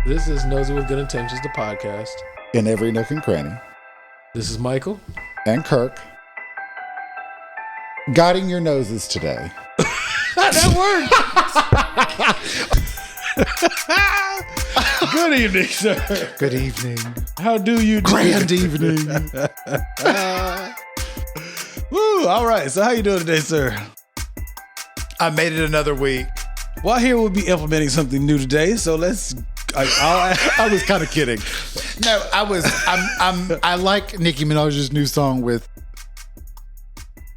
This is Nosey with Good Intentions, the podcast. In every nook and cranny. This is Michael. And Kirk. Guiding your noses today. That worked! Good evening, sir. Good evening. How do you do? Grand evening. Woo, all right. So how you doing today, sir? I made it another week. Well, here we'll be implementing something new today, so let's... I was kind of kidding. No, I like Nicki Minaj's new song with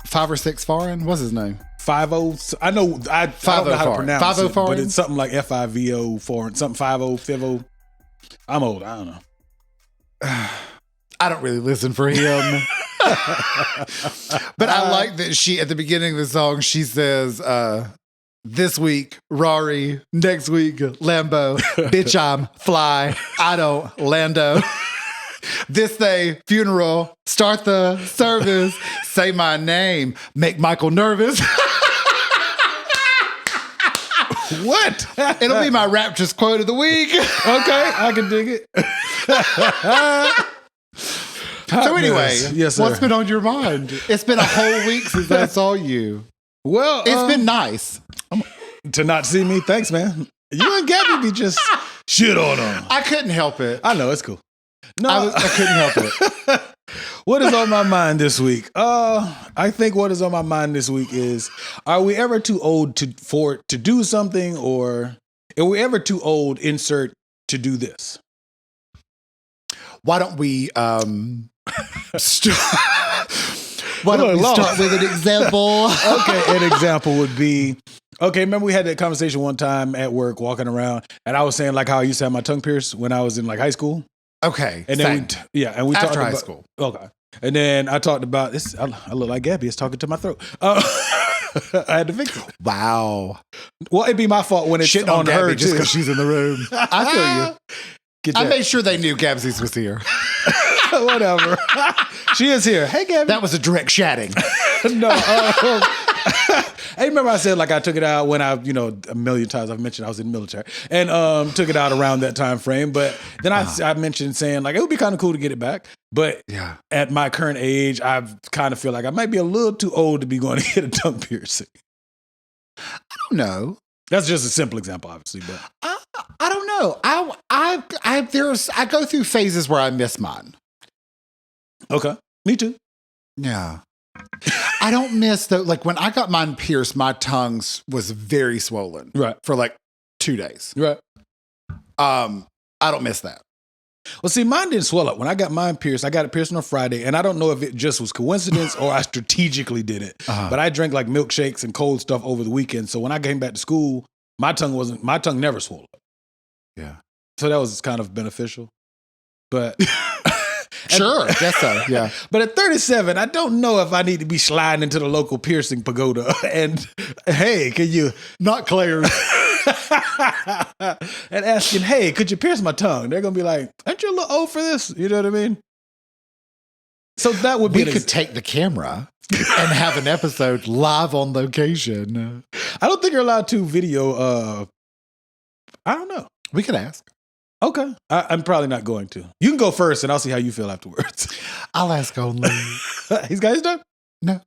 5 or 6 Foreign. What's his name? 5-0. I know. I don't know how to pronounce 5-0 it, foreign? but it's something like FIVO foreign, something 50 50. I'm old. I don't know. I don't really listen for him. But I like that she, at the beginning of the song, she says, this week, Rari. Next week, Lambo. Bitch, I'm fly. I don't Lando. This day, funeral. Start the service. Say my name. Make Michael nervous. What? It'll be my raptress quote of the week. Okay, I can dig it. So anyway, yes, sir. What's been on your mind? It's been a whole week since I saw you. Well, It's been nice. To not see me, thanks, man. You and Gabby be just shit on them. I couldn't help it. I know, it's cool. No, I couldn't help it. What is on my mind this week? I think what is on my mind this week is: are we ever too old to do something, or are we ever too old? Insert to do this. Why don't we start? Why don't we start with an example? Okay, an example would be. Okay, remember we had that conversation one time at work, walking around, and I was saying like how I used to have my tongue pierced when I was in like high school. Okay, and then we after talked high about, school. Okay, and then I talked about this. I look like Gabby is talking to my throat. I had to fix it. Wow. Well, it'd be my fault when it's Shitting on her Gabby just too. because she's in the room. I feel you. I made sure they knew Gabsies was here. Whatever. She is here. Hey, Gabby. That was a direct shatting. No. Hey, remember I said like I took it out when a million times I've mentioned I was in the military and took it out around that time frame. But then I mentioned saying like it would be kind of cool to get it back. But at my current age, I kind of feel like I might be a little too old to be going to get a tongue piercing. I don't know. That's just a simple example, obviously. But I don't know. I go through phases where I miss mine. Okay, me too. Yeah. I don't miss though. Like when I got mine pierced, my tongue was very swollen. Right. For like 2 days. Right. I don't miss that. Well, see, mine didn't swell up. When I got mine pierced, I got it pierced on a Friday, and I don't know if it just was coincidence or I strategically did it. But I drank like milkshakes and cold stuff over the weekend. So when I came back to school, my tongue never swelled up. Yeah. So that was kind of beneficial. But sure, I guess so. Yeah. But at 37, I don't know if I need to be sliding into the local piercing pagoda and hey, can you not Claire's and asking, hey, could you pierce my tongue? They're gonna be like, aren't you a little old for this? You know what I mean? So that would be we could take the camera and have an episode live on location. I don't think you're allowed to video. I don't know. We could ask. Okay. I'm probably not going to. You can go first and I'll see how you feel afterwards. I'll ask only. He's got his done? No.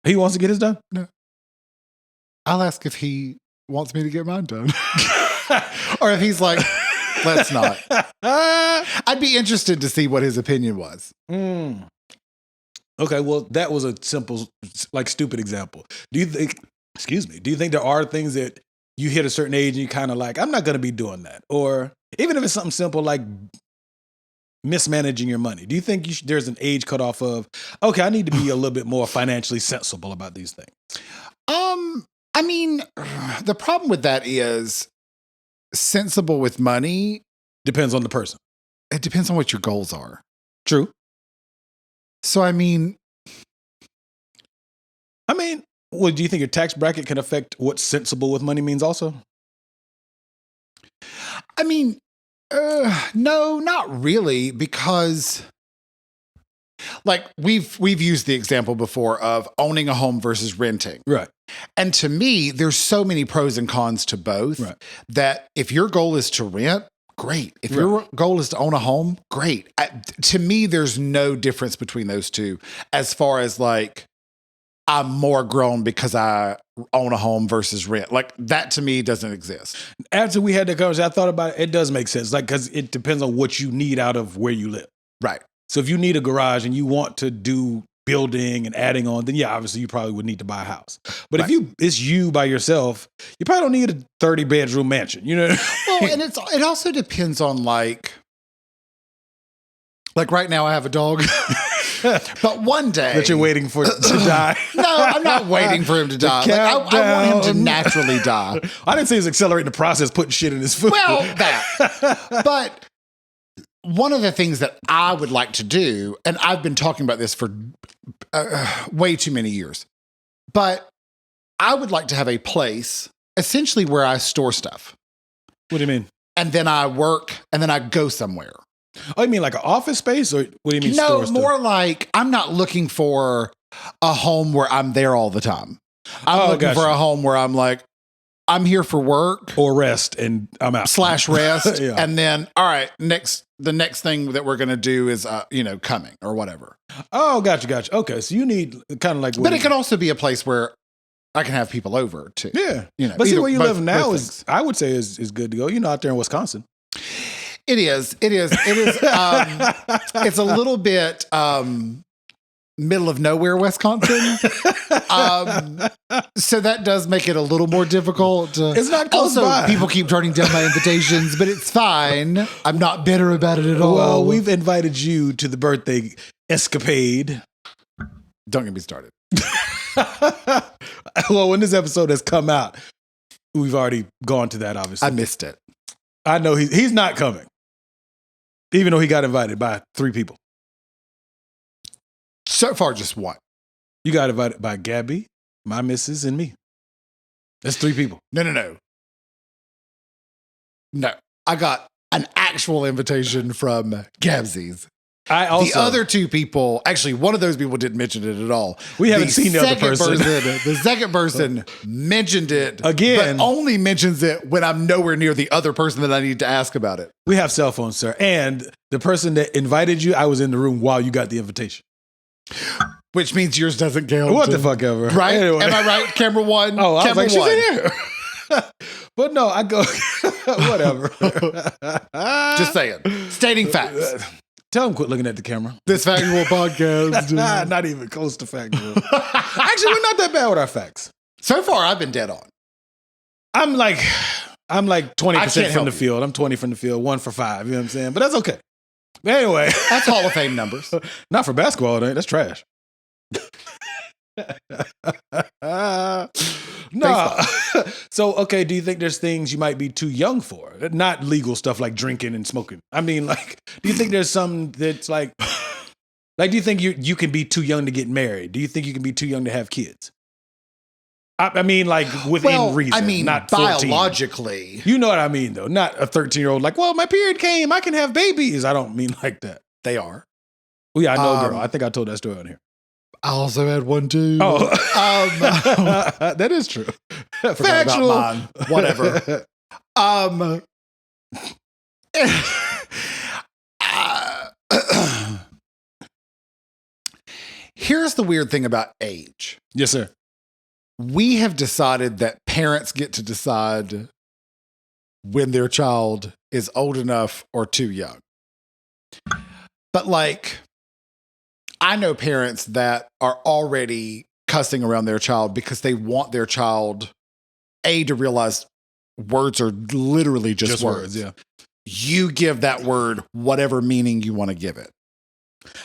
He wants to get his done? No. I'll ask if he wants me to get mine done. Or if he's like, let's not. I'd be interested to see what his opinion was. Okay, well, that was a simple, like, stupid example. Do you think there are things that you hit a certain age and you kind of like, I'm not going to be doing that? Or even if it's something simple like mismanaging your money, do you think there's an age cutoff of, okay, I need to be a little bit more financially sensible about these things? I mean, the problem with that is sensible with money. Depends on the person. It depends on what your goals are. True. So, I mean, well, do you think your tax bracket can affect what sensible with money means also? I mean, no, not really, because like we've used the example before of owning a home versus renting. Right. And to me, there's so many pros and cons to both that if your goal is to rent, great. If your goal is to own a home, great. To me, there's no difference between those two as far as like, I'm more grown because I own a home versus rent. Like that to me doesn't exist. After we had that conversation, I thought about it. It does make sense. Like, because it depends on what you need out of where you live. Right. So if you need a garage and you want to do building and adding on, then yeah, obviously you probably would need to buy a house. But if it's you by yourself, you probably don't need a 30-bedroom mansion. You know? Well, and it also depends on like right now I have a dog. But one day that you're waiting for to die. No, I'm not waiting for him to die. Like, I want him to naturally die. I didn't say he's accelerating the process, putting shit in his food. Well, that. But one of the things that I would like to do, and I've been talking about this for way too many years, but I would like to have a place essentially where I store stuff. What do you mean? And then I work, and then I go somewhere. Oh, you mean like an office space, or what do you mean? No, store more stuff? like I'm not looking for a home where I'm there all the time. I'm looking for a home where I'm like, I'm here for work or rest, and I'm out / rest, yeah. And then all right, the next thing that we're gonna do is coming or whatever. Oh, gotcha. Okay, so you need kind of like, but it can also be a place where I can have people over too. Yeah, but see where you live now is, I would say, is good to go. You're out there in Wisconsin. It is. It's a little bit middle of nowhere, Wisconsin. So that does make it a little more difficult. It's not close also, by. People keep turning down my invitations, but it's fine. I'm not bitter about it at all. Well, we've invited you to the birthday escapade. Don't get me started. Well, when this episode has come out, we've already gone to that, obviously. I missed it. I know he's not coming. Even though he got invited by 3 people. So far, just one. You got invited by Gabby, my missus, and me. That's 3 people. No. I got an actual invitation from Gabsies. The other 2 people, actually, one of those people didn't mention it at all. We haven't seen the other person. The second person mentioned it again, but only mentions it when I'm nowhere near the other person that I need to ask about it. We have cell phones, sir. And the person that invited you, I was in the room while you got the invitation. Which means yours doesn't count. What the fuck ever. Right? Anyway. Am I right? Camera 1? Oh, I camera was like, 1. she's in here. But no, I go, whatever. Just saying. Stating facts. Tell him quit looking at the camera. This factual podcast. Not even close to factual. Actually, we're not that bad with our facts. So far, I've been dead on. I'm like 20% from the you. field. I'm 20 from the field, 1 for 5. You know what I'm saying? But that's okay. But anyway. That's Hall of Fame numbers. Not for basketball, it ain't. That's trash. No. So, okay, do you think there's things you might be too young for? Not legal stuff like drinking and smoking. I mean, like, do you think there's some that's like do you think you can be too young to get married? Do you think you can be too young to have kids? I mean, like, within reason. I mean, not 14. biologically. You know what I mean, though. Not a 13-year-old like, well, my period came. I can have babies. I don't mean like that. They are. Well, yeah, I know a girl. I think I told that story on here. I also had one too. Oh, that is true. Factual. Mine. Whatever. Here's the weird thing about age. Yes, sir. We have decided that parents get to decide when their child is old enough or too young. But like, I know parents that are already cussing around their child because they want their child, to realize words are literally just words. Yeah. You give that word whatever meaning you want to give it.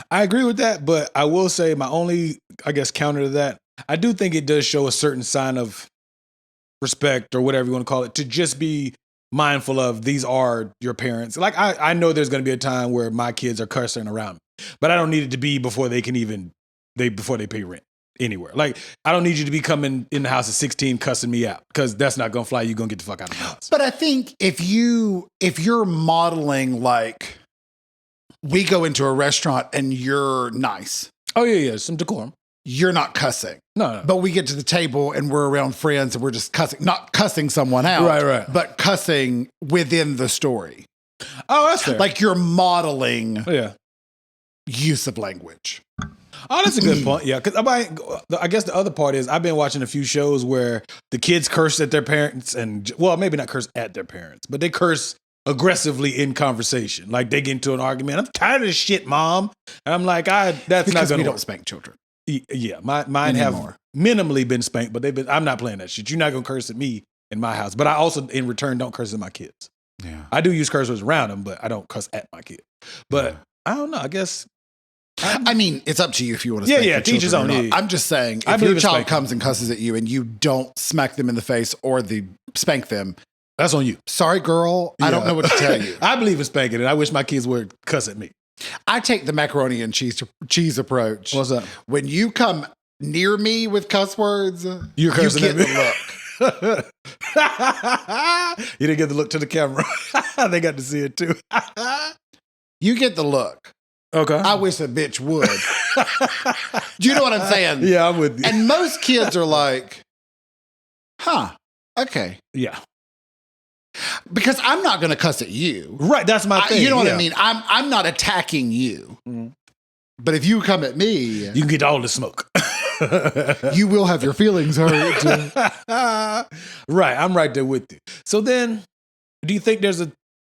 I agree with that, but I will say my only, I guess, counter to that, I do think it does show a certain sign of respect or whatever you want to call it, to just be mindful of these are your parents. Like, I know there's going to be a time where my kids are cursing around me, but I don't need it to be before they can before they pay rent anywhere. Like, I don't need you to be coming in the house at 16 cussing me out, because that's not going to fly. You're going to get the fuck out of the house. But I think if you're modeling, like, we go into a restaurant and you're nice. Oh, yeah, some decorum. You're not cussing. No. But we get to the table and we're around friends and we're just cussing, not cussing someone out. Right. But cussing within the story. Oh, that's fair. Like you're modeling yeah. use of language. Oh, that's a good point. Yeah, because I guess the other part is I've been watching a few shows where the kids curse at their parents and, well, maybe not curse at their parents, but they curse aggressively in conversation. Like they get into an argument. I'm tired of this shit, Mom. And I'm like, that's Because not going we to don't spank children. Yeah, mine Anymore. have minimally been spanked, but I'm not playing that shit. You're not going to curse at me in my house. But I also, in return, don't curse at my kids. Yeah. I do use curse words around them, but I don't cuss at my kids. But I don't know. I guess. I mean, it's up to you if you want to spank your teach his children own. or not. Yeah. I'm just saying, I if your believe in child spanking. comes and cusses at you and you don't smack them in the face or spank them, That's on you. sorry, girl, I don't know what to tell you. I believe in spanking, and I wish my kids would cuss at me. I take the macaroni and cheese approach. What's up? When you come near me with cuss words, You're cursing you at get me. the look. You didn't get the look to the camera. They got to see it too. You get the look. Okay. I wish a bitch would. Do you know what I'm saying? Yeah, I'm with you. And most kids are like, huh, okay. Yeah. Because I'm not going to cuss at you. Right. That's my thing. You know what yeah. I mean? I'm not attacking you. Mhm. But if you come at me, You can get all the smoke. you will have your feelings hurt. Right. I'm right there with you. So then, do you think there's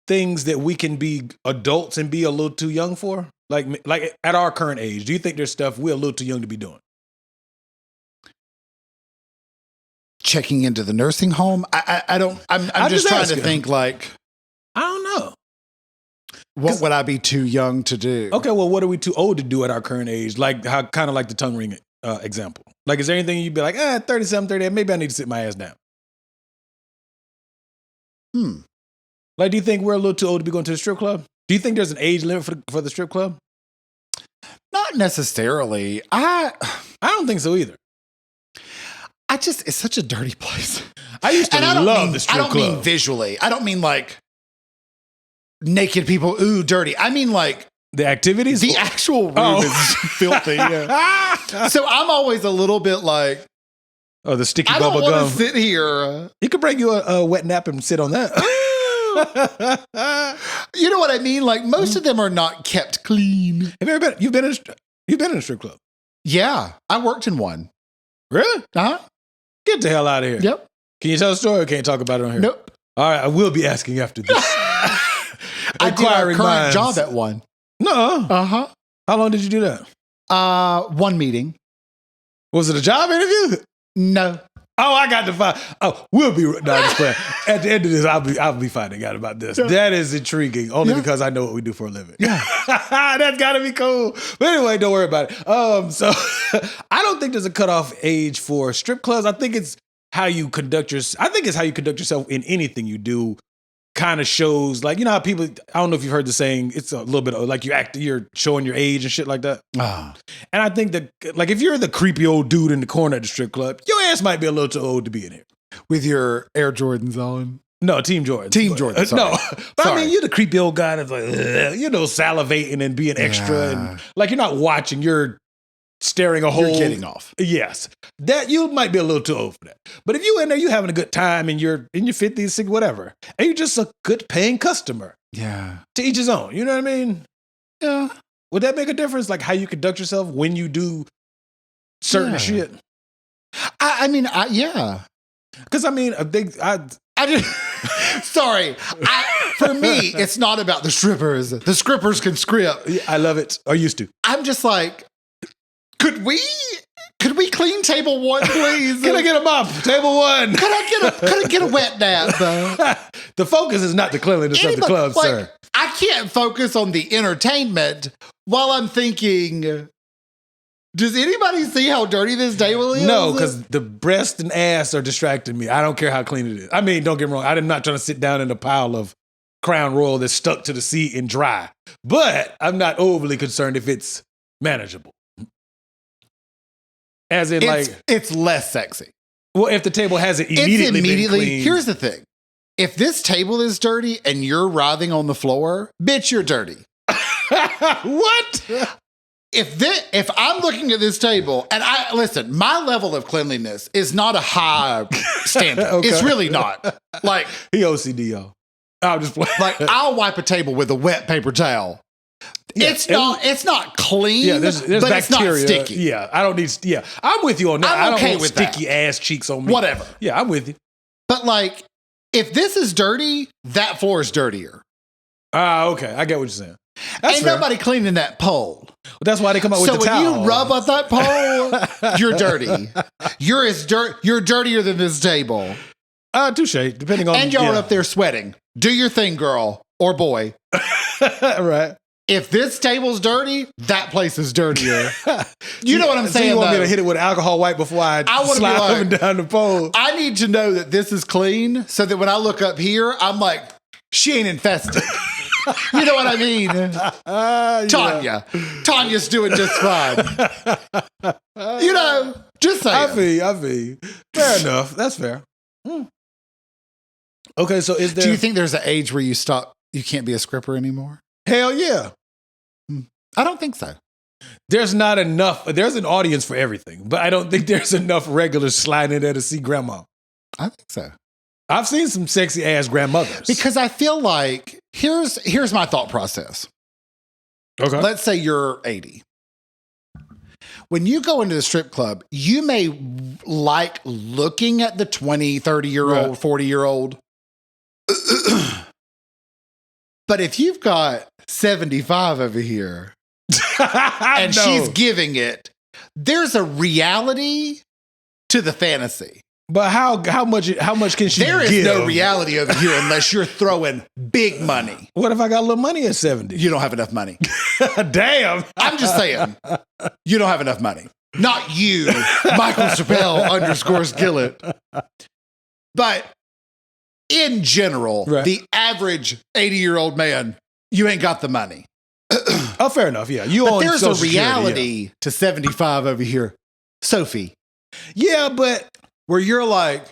things that we can be adults and be a little too young for? Like at our current age, do you think there's stuff we're a little too young to be doing? Checking into the nursing home. I'm just trying to think like, I don't know. what would I be too young to do? Okay, well, what are we too old to do at our current age? Like how kind of like the tongue ring example. Like, is there anything you'd be like, 37, 38, maybe I need to sit my ass down? Like, do you think we're a little too old to be going to the strip club? Do you think there's an age limit for the strip club? Not necessarily. I don't think so either. It's such a dirty place. I used to love the strip club. I don't mean visually. I don't mean like naked people, ooh, dirty. I mean like The activities? the actual room is filthy. Yeah. So I'm always a little bit like, Oh, the sticky I don't bubble want gum. to sit here. You could bring you a wet nap and sit on that. You know what I mean? Like most of them are not kept clean. Have you ever been? You've been in a strip club? Yeah, I worked in one. Really? Uh-huh. Get the hell out of here. Yep. Can you tell a story or can't you talk about it on here? Nope. All right, I will be asking after this. I did our current job at one. No. Uh-huh. How long did you do that? One meeting. Was it a job interview? No. Oh, I got to find. Oh, we'll be. No, I'm just playing. At the end of this, I'll be finding out about this. Yeah. That is intriguing, only Yeah. because I know what we do for a living. Yeah. That's got to be cool. But anyway, don't worry about it. So I don't think there's a cutoff age for strip clubs. I think it's how you conduct yourself in anything you do. Kind of shows, like, you know how people, I don't know if you've heard the saying, it's a little bit of, like you're showing your age and shit like that. Ah. And I think that, like, if you're the creepy old dude in the corner at the strip club, your ass might be a little too old to be in here. With your Air Jordans on. No, Team Jordan. Team Jordan, sorry. No, but Sorry. I mean, you're the creepy old guy that's like, salivating and being extra. Yeah. And like, you're not watching, you're staring a hole. You're getting off. Yes. That you might be a little too old for that. But if you in there, you having a good time and you're in your 50s, 60s, whatever, and you're just a good paying customer, Yeah. to each his own. You know what I mean? Yeah. Would that make a difference? Like how you conduct yourself when you do certain Yeah. shit? Yeah. Because I mean, I just, sorry. For me, it's not about the strippers. The strippers can script. I love it. Or used to. I'm just like, could we clean table one, please? Can I get a mop? Table one. Could I get a wet nap? The focus is not the cleanliness of the club, like, sir. I can't focus on the entertainment while I'm thinking, does anybody see how dirty this table is? No, because the breast and ass are distracting me. I don't care how clean it is. I mean, don't get me wrong. I'm not trying to sit down in a pile of Crown Royal that's stuck to the seat and dry. But I'm not overly concerned if it's manageable. As in, it's less sexy. Well, if the table hasn't immediately been cleaned. Here's the thing. If this table is dirty and you're writhing on the floor, bitch, you're dirty. What? If I'm looking at this table and listen, my level of cleanliness is not a high standard. Okay. It's really not. Like, He OCD, y'all. I'll just play. Like, I'll wipe a table with a wet paper towel. Yeah, It's not clean, yeah, there's but bacteria. it's not sticky. Yeah, I don't need. Yeah, I'm with you on that. I'm I okay don't want with sticky that. ass cheeks on me. Whatever. Yeah, I'm with you. But like, if this is dirty, that floor is dirtier. Okay, I get what you're saying. That's Ain't fair. nobody cleaning that pole. That's why they come out with So the when towel. you rub up that pole, you're dirty. You're dirtier than this table. Touche. Depending on. And y'all are up there sweating. Do your thing, girl or boy. Right. If this table's dirty, that place is dirtier. You know what I'm saying? So you want me though? to hit it with alcohol wipe before I wanna slide be like, up and down the pole? I need to know that this is clean so that when I look up here, I'm like, she ain't infested. You know what I mean? Yeah. Tanya's doing just fine. You know, just saying. I feel you. Fair enough. That's fair. Okay, so is there... Do you think there's an age where you can't be a scripper anymore? Hell yeah. I don't think so. There's not enough. There's an audience for everything, but I don't think there's enough regulars sliding in there to see grandma. I think so. I've seen some sexy ass grandmothers. Because I feel like, here's my thought process. Okay. Let's say you're 80. When you go into the strip club, you may like looking at the 20, 30-year-old, 40-year-old. But if you've got 75 over here and she's giving it, there's a reality to the fantasy. But how much can she give? There is no reality over here unless you're throwing big money. What if I got a little money at 70? You don't have enough money. Damn. I'm just saying, you don't have enough money. Not you, Michael _Skillet. But in general, Right. the average 80-year-old man, you ain't got the money. Oh, fair enough. Yeah. You But on there's Social a Security, reality to 75 over here. Sophie, Yeah, but where you're like,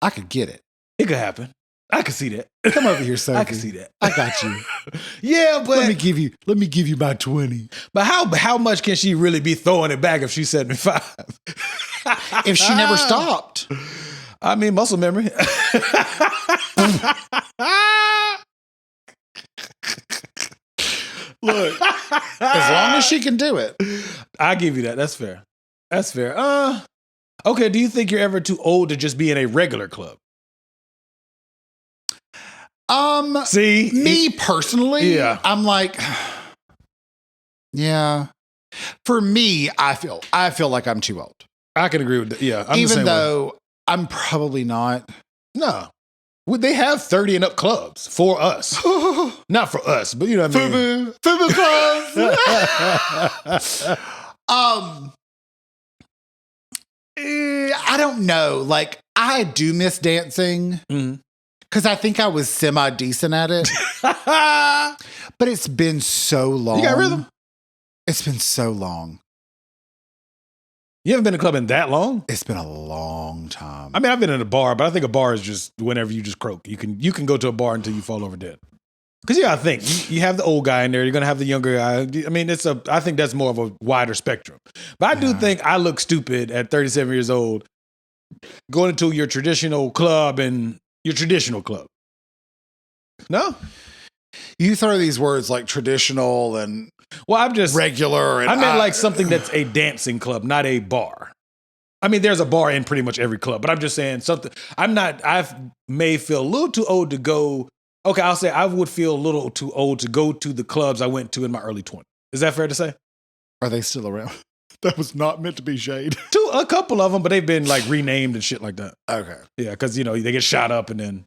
I could get it. it could happen. I could see that. Come over here, Sophie. I can see that. I got you. Yeah, but Let me give you my 20. But how much can she really be throwing it back if she's 75? If she never stopped. I mean, muscle memory. Look, as long as she can do it. I give you that. That's fair. That's fair. Okay. Do you think you're ever too old to just be in a regular club? See, Me personally, Yeah. I'm like, yeah. For me, I feel like I'm too old. I can agree with that. Yeah, I'm the Even same way. though I'm probably not. No, well, they have 30 and up clubs for us, not for us, but you know what I mean. Fubu clubs. I don't know. Like, I do miss dancing Mhm. because I think I was semi decent at it, but it's been so long. You got rhythm? It's been so long. You haven't been to a club in that long? It's been a long time. I mean, I've been in a bar, but I think a bar is just whenever you just croak. You can go to a bar until you fall over dead. Because you gotta think, you have the old guy in there, you're gonna have the younger guy. I mean, I think that's more of a wider spectrum. But I do think I look stupid at 37 years old going into your traditional club and your traditional club. No? You throw these words like traditional and Well, I'm just regular. And I meant like something that's a dancing club, not a bar. I mean, there's a bar in pretty much every club, but I'm just saying something. I may feel a little too old to go. Okay, I'll say I would feel a little too old to go to the clubs I went to in my early 20s. Is that fair to say? Are they still around? That was not meant to be shade. To a couple of them, but they've been like renamed and shit like that. Okay. Yeah, because they get shot up and then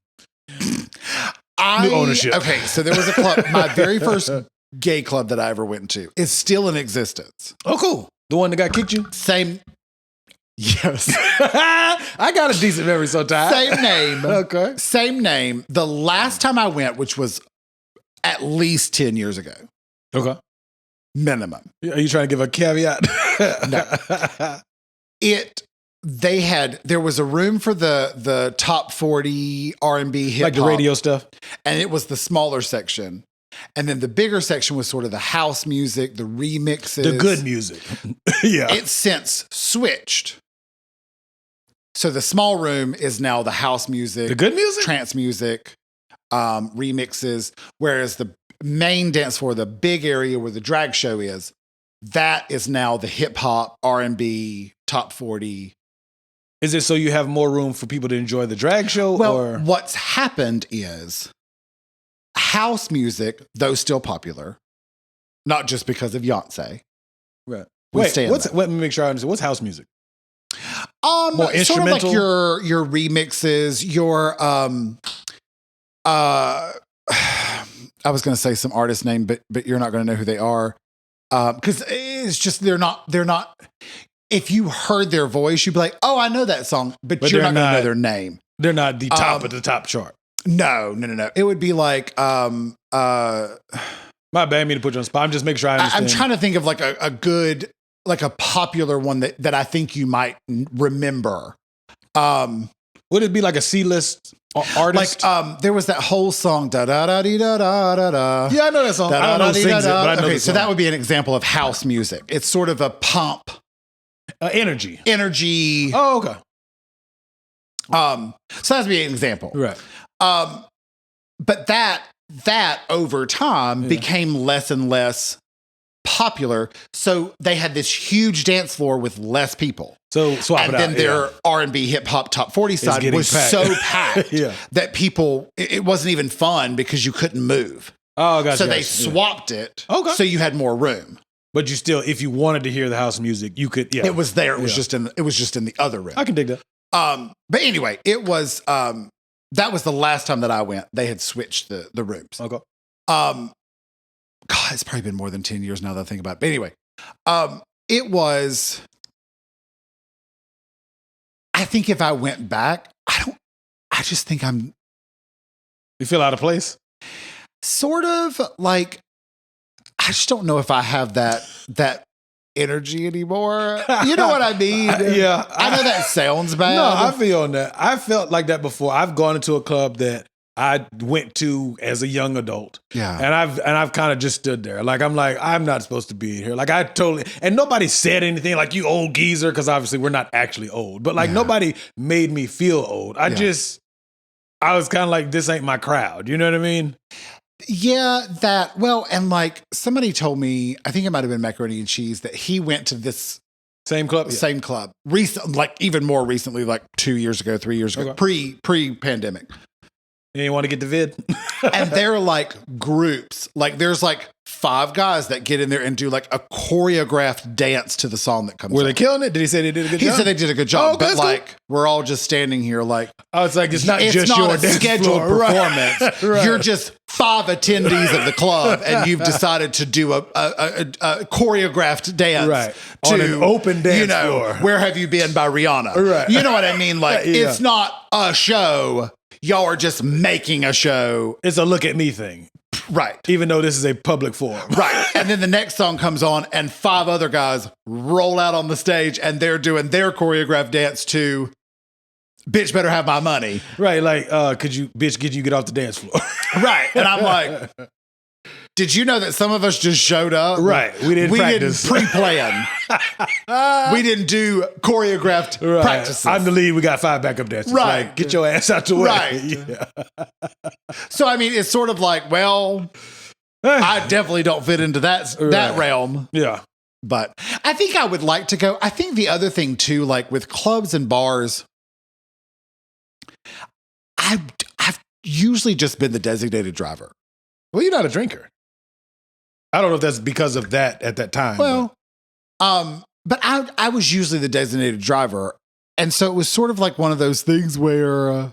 new ownership. Okay, so there was a club. My very first gay club that I ever went to is still in existence. Oh, cool. The one that got kicked you? Same. Yes. I got a decent memory sometimes. Same name. Okay. Same name. The last time I went, which was at least 10 years ago, Okay. minimum. Are you trying to give a caveat? No. There was a room for the top 40 R&B hip hop. Like the radio stuff? And it was the smaller section. And then the bigger section was sort of the house music, the remixes. The good music. Yeah. It's since switched. So the small room is now the house music. The good music? Trance music. remixes, whereas the main dance floor, the big area where the drag show is, that is now the hip hop, R&B, top 40. Is it so you have more room for people to enjoy the drag show? Well, or what's happened is house music, though still popular, not just because of Beyonce. right? Wait, Let me make sure I understand. What's house music? More More sort of like instrumental? your remixes, your I was going to say some artist name, but you're not going to know who they are, because it's just they're not. If you heard their voice, you'd be like, "Oh, I know that song," but you're not going to know their name. They're not the top of the top chart. No. It would be like My bad, I mean to put you on the spot. I'm just making sure I understand. I'm trying to think of like a good, like a popular one that I think you might remember. Would it be like a C-list artist? Like there was that whole song da da da dee, da da da da. Yeah, I know that song. I don't know who sings it, but I know Okay, the so song. that would be an example of house music. It's sort of a pump, Energy. energy. Oh, okay. So that'd be an example. Right. But that over time became less and less popular. So they had this huge dance floor with less people. So swap And it out. then their R&B hip hop top 40 side getting was packed. so packed Yeah. that people, it wasn't even fun because you couldn't move. Oh, gotcha. So they gotcha. Yeah. swapped it. Okay. So you had more room. But you still, if you wanted to hear the house music, you could. Yeah, It was there. It was Yeah. just in the other room. I can dig that. But anyway, it was that was the last time that I went. They had switched the rooms. Okay. God, it's probably been more than 10 years now that I think about it. But anyway, it was, I think if I went back, I just think I'm You feel out of place? sort of like, I just don't know if I have that energy anymore. You know what I mean? Yeah. I know that sounds bad. No, I feel on that. I felt like that before. I've gone into a club that I went to as a young adult. Yeah. And I've kind of just stood there. Like, I'm not supposed to be here. Like, I totally, and nobody said anything like, you old geezer, because obviously we're not actually old. But like, nobody made me feel old. I was kind of like, this ain't my crowd. You know what I mean? Yeah, and like somebody told me, I think it might have been Macaroni and Cheese, that he went to this Same club? Yeah. same club recent, like even more recently, like 2 years ago, 3 years ago, pre-pandemic. You ain't want to get the vid? And they're like groups, like there's like 5 guys that get in there and do like a choreographed dance to the song that comes Were on. they killing it? Did he say they did a good He job? said they did a good job, Oh, but that's like we're all just standing here like, Oh, it's like, it's not it's just not your a dance scheduled floor. Right. performance. Right. You're just 5 attendees of the club, and you've decided to do a choreographed dance, Right. To, On an open dance you know, floor. Where Have You Been by Rihanna? Right. You know what I mean? Like Yeah. it's not a show. Y'all are just making a show, It's a look at me thing, right? even though this is a public forum. Right. And then the next song comes on, and 5 other guys roll out on the stage, and they're doing their choreographed dance to "Bitch Better Have My Money." Right, like, could you get off the dance floor? Right. And I'm like, did you know that some of us just showed up? Right. We didn't practice. pre-plan. We didn't do choreographed Right. practices. I'm the lead. We got 5 backup dancers. Right. Like, get your ass out the way. Right. Yeah. So, I mean, it's sort of like, well, I definitely don't fit into that Right. realm. Yeah. But I think I would like to go. I think the other thing too, like with clubs and bars, I've usually just been the designated driver. Well, you're not a drinker. I don't know if that's because of that at that time. Well, but I was usually the designated driver. And so it was sort of like one of those things where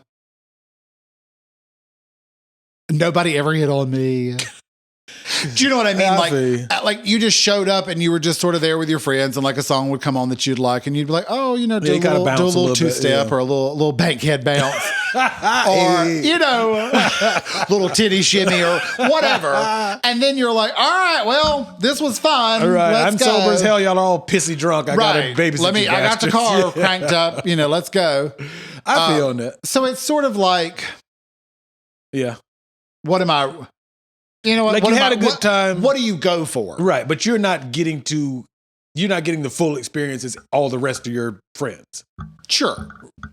nobody ever hit on me. Do you know what I mean? I feel you. Like you just showed up and you were just sort of there with your friends, and like a song would come on that you'd like, and you'd be like, oh, you know, do you gotta a bounce a little little bit, 2-step yeah. or a little bankhead bounce. Or, you know, little titty shimmy or whatever. And then you're like, all right, well, this was fun. All right. Let's I'm go. sober as hell. Y'all are all pissy drunk. I got to Right. babysit you I got the bastards. car Yeah. cranked up. You know, let's go. I feel on that. So it's sort of like, Yeah. what am I? You know what? Like what you am had I- a good time. What do you go for? Right. But you're not getting the full experience as all the rest of your friends. Sure.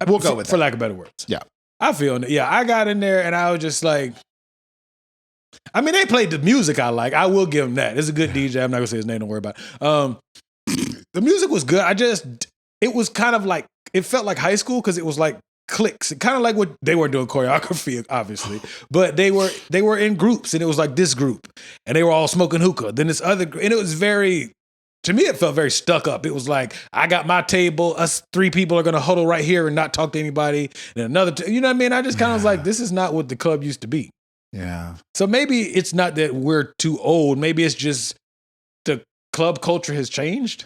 We'll go with for that. lack of better words. Yeah. I feel on it. Yeah. I got in there and I was just like, I mean, they played the music I like. I will give them that. It's a good DJ. I'm not gonna say his name. Don't worry about it. The music was good. It was kind of like, it felt like high school because it was like cliques. Kind of like what they were doing choreography, obviously, but they were in groups, and it was like this group, and they were all smoking hookah. Then this other, and it was very. To me, it felt very stuck up. It was like, I got my table, us 3 people are going to huddle right here and not talk to anybody. And another, you know what I mean? I just kind of was like, this is not what the club used to be. Yeah. So maybe it's not that we're too old. Maybe it's just the club culture has changed.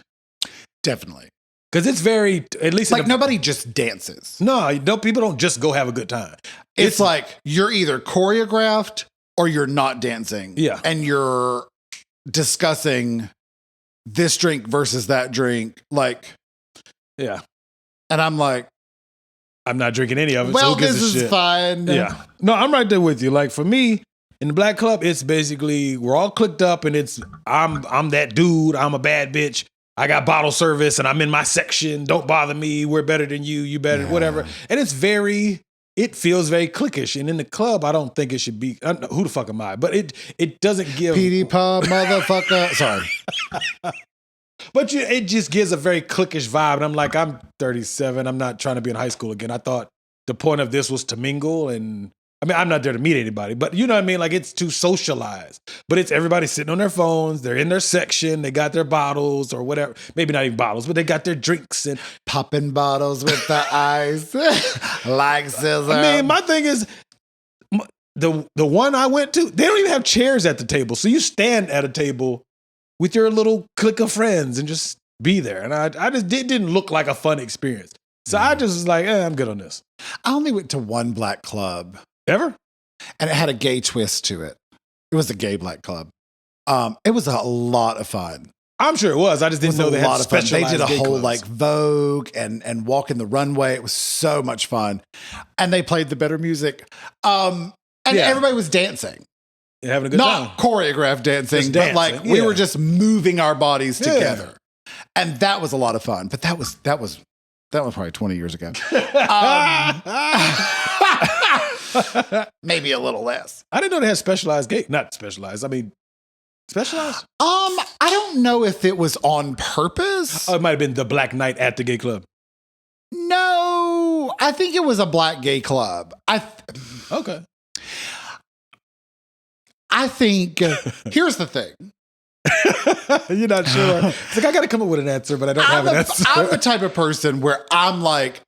Definitely. Because it's very, at least like nobody just dances. No, people don't just go have a good time. It's like you're either choreographed or you're not dancing. Yeah. And you're discussing this drink versus that drink. Like, yeah. And I'm like, I'm not drinking any of it. Well, so who gives this a is shit? fine. Yeah. No, I'm right there with you. Like for me, in the black club, it's basically we're all clicked up, and it's I'm that dude. I'm a bad bitch. I got bottle service, and I'm in my section. Don't bother me. We're better than you. You better, whatever. And it feels very cliquish. And in the club, I don't think it should be. Who the fuck am I? But it doesn't give. PD Pub, motherfucker. Sorry. But it just gives a very cliquish vibe. And I'm like, I'm 37. I'm not trying to be in high school again. I thought the point of this was to mingle. And I mean, I'm not there to meet anybody, but you know what I mean? Like it's to socialize. But it's everybody sitting on their phones. They're in their section. They got their bottles or whatever. Maybe not even bottles, but they got their drinks and popping bottles with the ice. Like scissors. I mean, my thing is, the one I went to, they don't even have chairs at the table. So you stand at a table with your little clique of friends and just be there. And I just didn't look like a fun experience. So I just was like, I'm good on this. I only went to one black club. Ever? And it had a gay twist to it. It was a gay black club. It was a lot of fun. I'm sure it was. I just didn't know they had specialized. They did a gay whole clubs. like Vogue and walking the runway. It was so much fun. And they played the better music. And everybody was dancing. You're having a good time. Not choreographed dancing, but like we were just moving our bodies together. And that was a lot of fun. But that was probably 20 years ago. Maybe a little less. I didn't know they had specialized gay. Not specialized. I mean, specialized? I don't know if it was on purpose. Oh, it might have been the black night at the gay club. No, I think it was a black gay club. Okay. I think, here's the thing. You're not sure. It's like, I got to come up with an answer, but I don't have an answer. I'm the type of person where I'm like,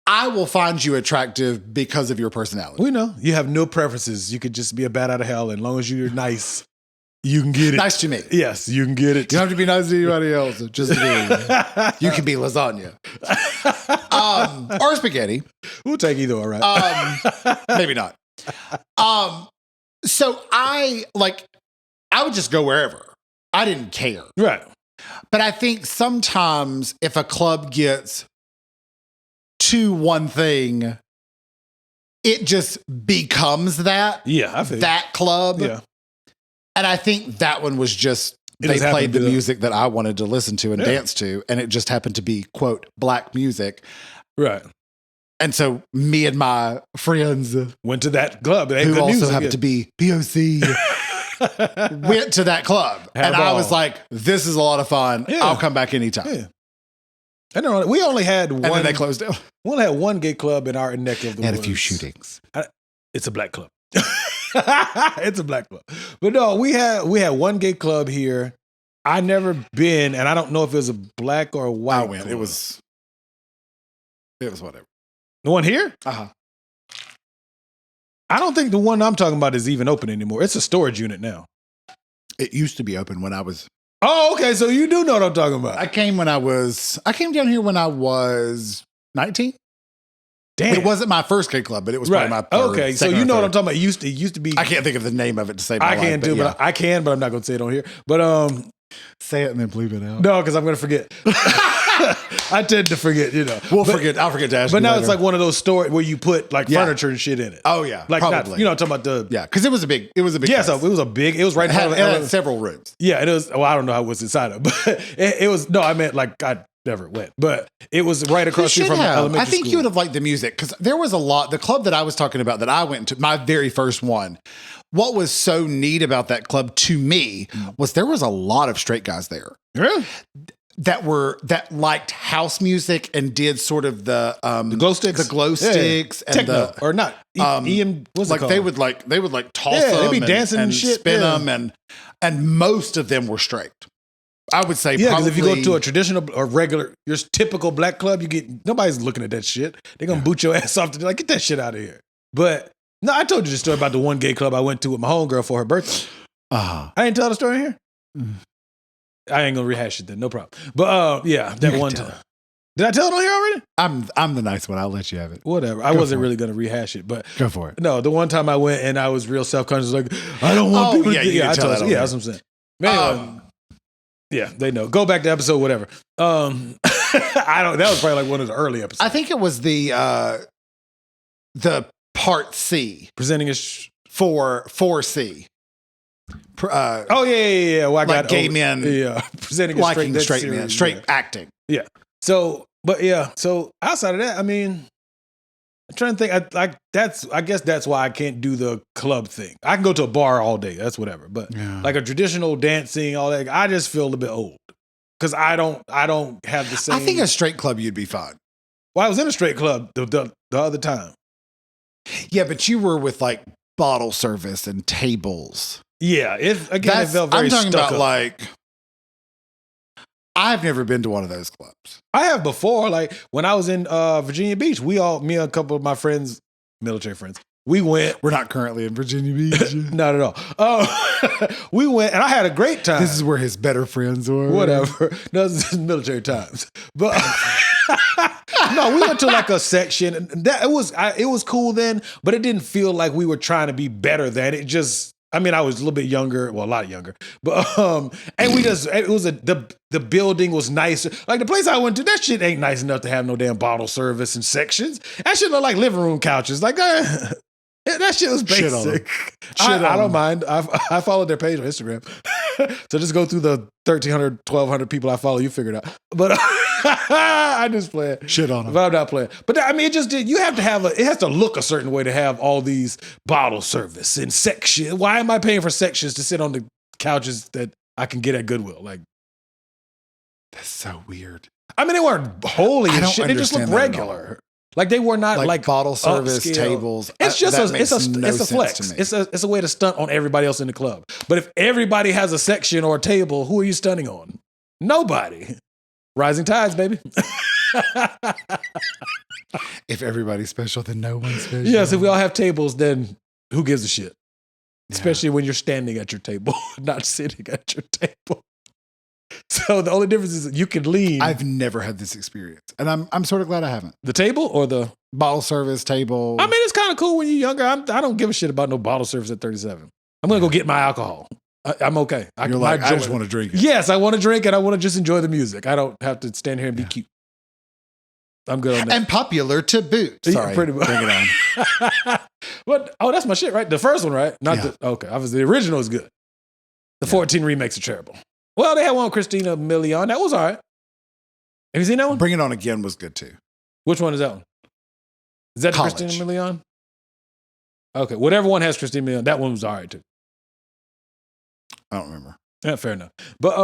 I will find you attractive because of your personality. We know. You have no preferences. You could just be a bat out of hell. And as long as you're nice, you can get it. Nice to me. Yes, you can get it. You don't have to be nice to anybody else. Just me. You can be lasagna. Or spaghetti. We'll take either, all right? Maybe not. So I would just go wherever. I didn't care. Right. But I think sometimes if a club gets to one thing, it just becomes that. Yeah, I feel that club. Yeah. And I think that one was just, they played the music that I wanted to listen to and dance to. And it just happened to be, quote, black music. Right. And so me and my friends went to that club. Who also happened to be POC. Went to that club. And I was like, this is a lot of fun. Yeah. I'll come back anytime. Yeah. I don't know. We only had one. And then they closed down. We only had one gay club in our neck of the woods. Had a few shootings. It's a black club. It's a black club. But no, we had one gay club here. I never been, and I don't know if it was a black or a white. I went. Club. It was whatever. The one here? Uh-huh. I don't think the one I'm talking about is even open anymore. It's a storage unit now. It used to be open when I was. Oh, okay. So you do know what I'm talking about. I came down here when I was 19. Damn. It wasn't my first gay club, but it was probably my third. Okay, so you know what I'm talking about. It used to be. I can't think of the name of it to say. I can't do, but I can, but I'm not going to say it on here. But say it and then bleep it out. No, because I'm going to forget. I tend to forget, I'll forget to ask you. But now later. it's like one of those stores where you put like furniture and shit in it. Oh yeah, like probably. Not, I'm talking about the because it was a big. Yeah, so it was right in front of it had several rooms. Yeah, it was. Well, I don't know how it was inside of, but it was. No, I meant like never went. But it was right across the street from elementary I think school. you would have liked the music because there was a lot. The club that I was talking about that I went to, my very first one, what was so neat about that club to me was there was a lot of straight guys there. Really? That liked house music and did sort of the glow sticks, and techno, or not EM. What's like it called? they would like toss them, they'd be dancing and shit, spin them, and most of them were straight. I would say, because if you go to a traditional or regular, your typical black club, nobody's looking at that shit. They're gonna boot your ass off to like, get that shit out of here. But no, I told you the story about the one gay club I went to with my homegirl for her birthday. I didn't tell the story here. I ain't gonna rehash it then, no problem. But that one time. Did I tell it on here already? I'm the nice one. I'll let you have it. Whatever. I wasn't really gonna rehash it, but go for it. No, the one time I went and I was real self-conscious, like I don't want people to I told you. Yeah, that's what I'm saying. Anyway, yeah, they know. Go back to episode whatever. That was probably like one of the early episodes. I think it was the part C presenting a for 4C. Yeah. Well, I got gay men. Yeah, presenting liking straight men, straight acting. Yeah. So outside of that, I mean, I'm trying to think. I guess that's why I can't do the club thing. I can go to a bar all day. That's whatever. But like a traditional dancing, all that, I just feel a bit old because I don't have the same. I think a straight club you'd be fine. Well, I was in a straight club the other time. Yeah, but you were with like bottle service and tables. Yeah, it felt very I'm talking stuck about up. like, I've never been to one of those clubs. I have before, like when I was in Virginia Beach, me and a couple of my friends, military friends, we went. We're not currently in Virginia Beach. Not at all. We went and I had a great time. This is where his better friends were. Whatever. No, this is military times. But no, we went to like a section and that it was cool then, but it didn't feel like we were trying to be better than it. Just, I mean, I was a little bit younger, well, a lot younger, but and the building was nice. Like the place I went to, that shit ain't nice enough to have no damn bottle service and sections. That shit look like living room couches. Like that shit was basic. I don't mind. I followed their page on Instagram, so just go through the 1,300, 1,200 people I follow. You figure it out. But I just play it. Shit on them. But I'm not playing. But I mean, you have to have it has to look a certain way to have all these bottle service and sections. Why am I paying for sections to sit on the couches that I can get at Goodwill? Like, that's so weird. I mean, they weren't holy and shit. They just looked regular. Like they were not like bottle service upscale tables. It's just it's a flex. It's a way to stunt on everybody else in the club. But if everybody has a section or a table, who are you stunting on? Nobody. Rising tides, baby. If everybody's special, then no one's special. Yes, if we all have tables, then who gives a shit? Yeah. Especially when you're standing at your table, not sitting at your table. So the only difference is you can lean. I've never had this experience, and I'm sort of glad I haven't. The table or the bottle service table? I mean, it's kind of cool when you're younger. I don't give a shit about no bottle service at 37. I'm gonna go get my alcohol. I'm okay. I just want to drink it. Yes, I want to drink and I want to just enjoy the music. I don't have to stand here and be cute. I'm good on that. And popular to boot. Sorry, pretty much. Bring it on. But that's my shit, right? The first one, right? Okay. Obviously, the original is good. The 14 remakes are terrible. Well, they had one with Christina Milian. That was all right. Have you seen that one? Bring It On Again was good too. Which one is that one? Is that the Christina Milian? Okay, whatever one has Christina Milian, that one was all right too. I don't remember. Yeah, fair enough. But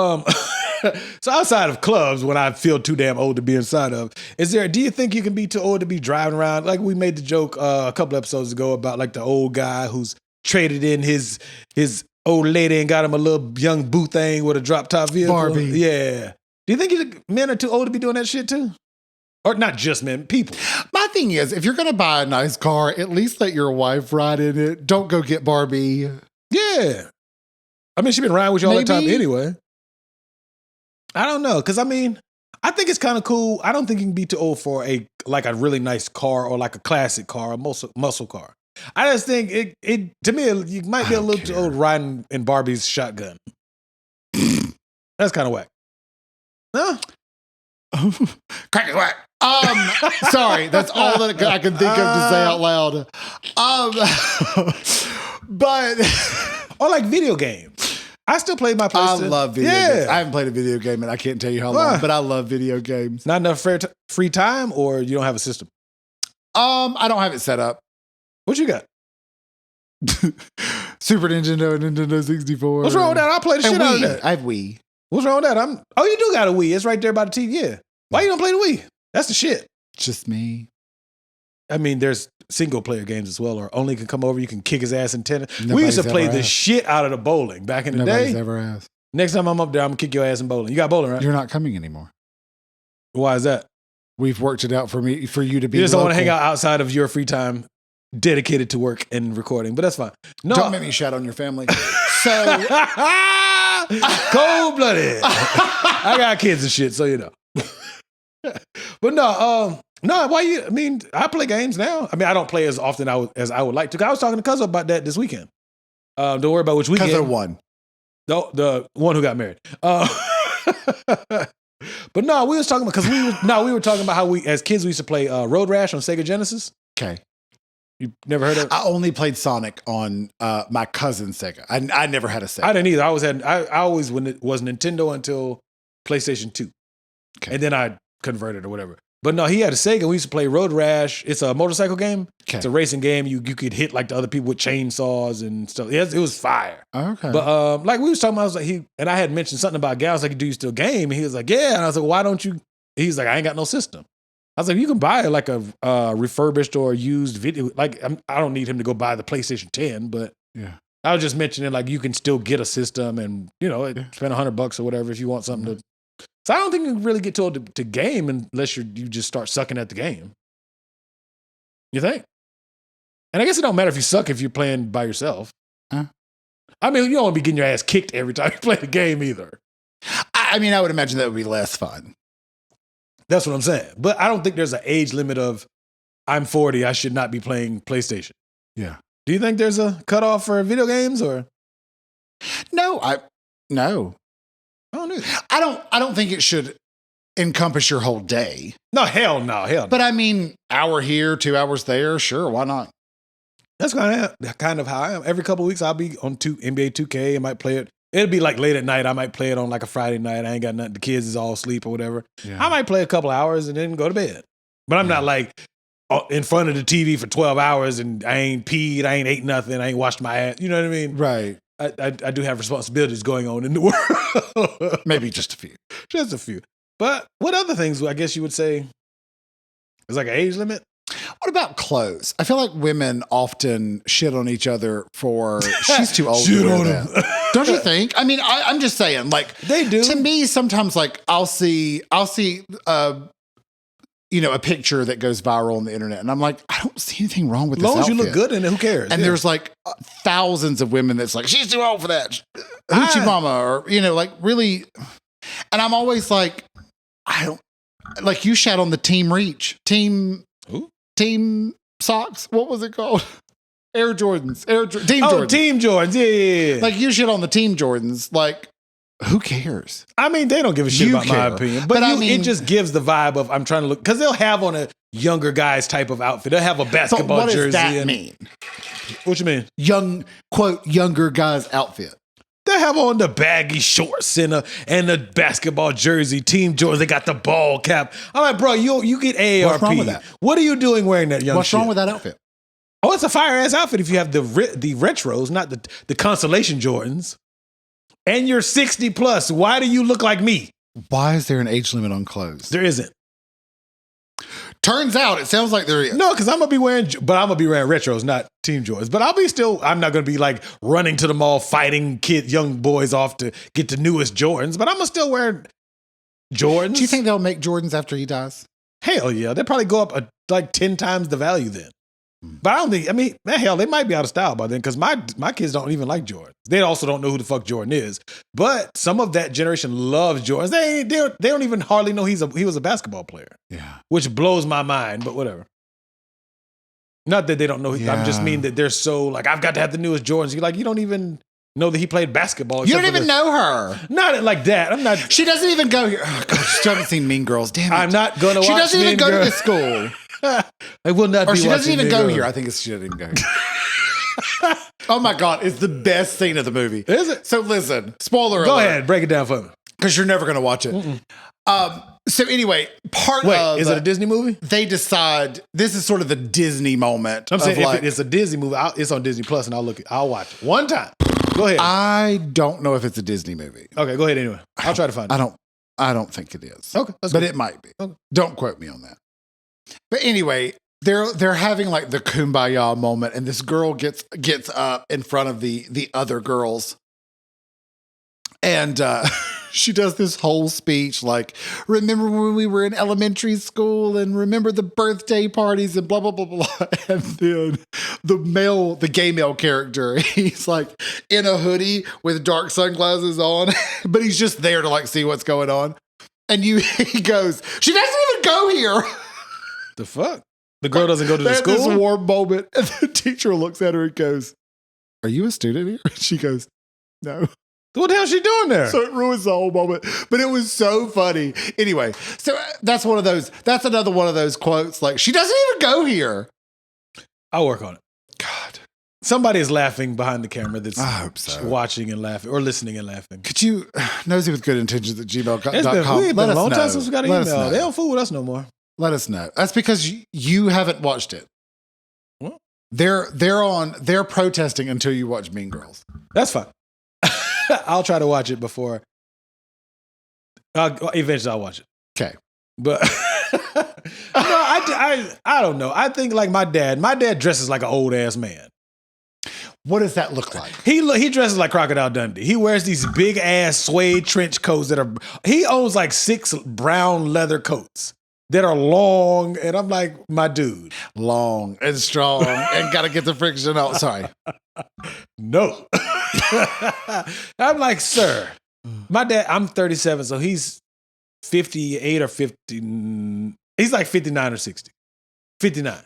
so outside of clubs, when I feel too damn old to be inside of, do you think you can be too old to be driving around? Like we made the joke a couple episodes ago about like the old guy who's traded in his old lady and got him a little young boo thing with a drop top vehicle. Barbie. Yeah. Do you think men are too old to be doing that shit too? Or not just men, people. My thing is, if you're going to buy a nice car, at least let your wife ride in it. Don't go get Barbie. Yeah. I mean, she's been riding with you all the time anyway. I don't know. Because, I mean, I think it's kind of cool. I don't think you can be too old for a really nice car or like a classic car, a muscle car. I just think it to me, you might be a little too old riding in Barbie's shotgun. That's kind of whack. No? Crack it whack. Sorry, that's all that I can think of to say out loud. But or like video games. I still play my I PlayStation. love video games. I haven't played a video game, and I can't tell you how long, but I love video games. Not enough free time, or you don't have a system? I don't have it set up. What you got? Super Nintendo and Nintendo 64. What's wrong with that? I play the shit out of that. I have Wii. What's wrong with that? Oh, you do got a Wii. It's right there by the TV. Yeah. Why you don't play the Wii? That's the shit. Just me. I mean, there's single player games as well, or only can come over. You can kick his ass in tennis. Nobody's We used to play ever the asked. shit out of the bowling back in the Nobody's day. ever asked. Next time I'm up there, I'm gonna kick your ass in bowling. You got bowling, right? You're not coming anymore. Why is that? We've worked it out for you to be. You just don't want to local. hang out outside of your free time, dedicated to work and recording. But that's fine. No, Don't make me shout on your family. So cold blooded. I got kids and shit, so you know. But no. Why you? I mean, I play games now. I mean, I don't play as often as I would like to. I was talking to Cuzzo about that this weekekend. Don't worry about which weekend. Cuzzo won. The one who got married. But no, we was talking about we were talking about how we as kids we used to play Road Rash on Sega Genesis. Okay. You never heard of it? I only played Sonic on my cousin's Sega. I never had a Sega. I didn't either. I always when it was Nintendo until PlayStation 2. Okay. And then I converted or whatever. But no, he had a Sega. We used to play Road Rash. It's a motorcycle game. Okay. It's a racing game. You could hit like the other people with chainsaws and stuff. It was fire. Okay. But like we was talking about, I was like I had mentioned something about gals like, do you still game? And he was like, yeah. And I was like, why don't you? He's like, I ain't got no system. I was like, you can buy like a refurbished or used video. Like I don't need him to go buy the PlayStation 10, but yeah. I was just mentioning like you can still get a system and spend $100 or whatever if you want something to. So I don't think you can really get told to game unless you just start sucking at the game. You think? And I guess it don't matter if you suck if you're playing by yourself. Huh? I mean, you don't want to be getting your ass kicked every time you play the game either. I mean, I would imagine that would be less fun. That's what I'm saying. But I don't think there's an age limit of I'm 40, I should not be playing PlayStation. Yeah. Do you think there's a cutoff for video games or? No. I don't know. I don't think it should encompass your whole day. No, hell no. But I mean, hour here, 2 hours there, sure, why not? That's kind of how I am. Every couple of weeks I'll be on NBA 2K. I might play it. It'll be like late at night. I might play it on like a Friday night. I ain't got nothing. The kids is all asleep or whatever. Yeah. I might play a couple hours and then go to bed. But I'm not like in front of the TV for 12 hours and I ain't peed, I ain't ate nothing, I ain't washed my ass. You know what I mean? Right. I do have responsibilities going on in the world. Maybe just a few. Just a few. But what other things I guess you would say is like an age limit? What about clothes? I feel like women often shit on each other for she's too old to wear that. Don't you think? I mean, I'm just saying, like they do. To me, sometimes like I'll see a picture that goes viral on the internet, and I'm like, I don't see anything wrong with this outfit. As long as you look good in it, who cares? And there's like thousands of women that's like, she's too old for that. Hoochie mama, or like really. And I'm always like, I don't like you shat on the Team Reach Team socks. What was it called? Air Jordans. Team Jordans. Team Jordans. Yeah. Like you shit on the Team Jordans. Like, who cares? I mean, they don't give a shit You about my care. opinion. But I mean- it just gives the vibe of I'm trying to look, because they'll have on a younger guy's type of outfit. They'll have a basketball What does jersey. that mean? What you mean? Younger guy's outfit. They have on the baggy shorts and the basketball jersey, Team Jordans. They got the ball cap. I'm like, bro, you get AARP. What's wrong with that? What are you doing wearing that young What's shit? wrong with that outfit? Oh, it's a fire ass outfit if you have the retros, not the Constellation Jordans. And you're 60 plus. Why do you look like me? Why is there an age limit on clothes? There isn't. Turns out it sounds like there is. No, because I'm gonna be wearing retros, not Team Jordans. But I'm not gonna be like running to the mall fighting young boys off to get the newest Jordans. But I'm gonna still wear Jordans. Do you think they'll make Jordans after he dies? Hell yeah, they'll probably go up like 10 times the value then. But I don't think. I mean, hell, they might be out of style by then because my kids don't even like Jordan. They also don't know who the fuck Jordan is. But some of that generation loves Jordans. They don't even hardly know he was a basketball player. Yeah, Which blows my mind. But whatever. Not that they don't know. Yeah. I just mean that they're so like I've got to have the newest Jordans. You're like you don't even know that he played basketball. you don't even know her. Not like that. I'm not. She doesn't even go here. Oh, God, she still haven't seen Mean Girls. Damn it. I'm not gonna. She watch doesn't even Mean go to Girls. this school. I will not. Or be she doesn't watching even Mean go Girls. here. I think she doesn't even go here. Oh my God, it's the best scene of the movie. Is it? So listen, spoiler alert. Go ahead, break it down for me. Because you're never going to watch it. So anyway, Is it a Disney movie? They decide, this is sort of the Disney moment. I'm saying like, if it's a Disney movie, it's on Disney Plus, and I'll watch it one time. Go ahead. I don't know if it's a Disney movie. Okay, go ahead anyway. I'll try to find it. I don't think it is. Okay, but it might be. Okay. Don't quote me on that. But anyway, they're having like the kumbaya moment, and this girl gets up in front of the other girls, and she does this whole speech like, remember when we were in elementary school, and remember the birthday parties, and blah blah blah blah. And then the gay male character, he's like in a hoodie with dark sunglasses on, but he's just there to like see what's going on. And he goes, she doesn't even go here. The fuck? The girl doesn't go to the school? This warm moment. And the teacher looks at her and goes, are you a student here? And she goes, no. What the hell is she doing there? So it ruins the whole moment. But it was so funny. Anyway, so that's another one of those quotes like, she doesn't even go here. I'll work on it. God. Somebody is laughing behind the camera that's I hope so. Watching and laughing or listening and laughing. Could you, Nosey with good intentions at gmail.com. It's been a long time since we got an email. They don't fool with us no more. Let us know. That's because you haven't watched it. What? They're protesting until you watch Mean Girls. That's fine. I'll try to watch it before. Eventually, I'll watch it. Okay, but I don't know. I think like my dad dresses like an old ass man. What does that look like? He dresses like Crocodile Dundee. He wears these big ass suede trench coats he owns like 6 brown leather coats that are long, and I'm like, my dude. Long and strong and gotta get the friction out. Sorry. No. I'm like, sir, my dad, I'm 37, so he's 58 or 50. He's like 59 or 60. 59.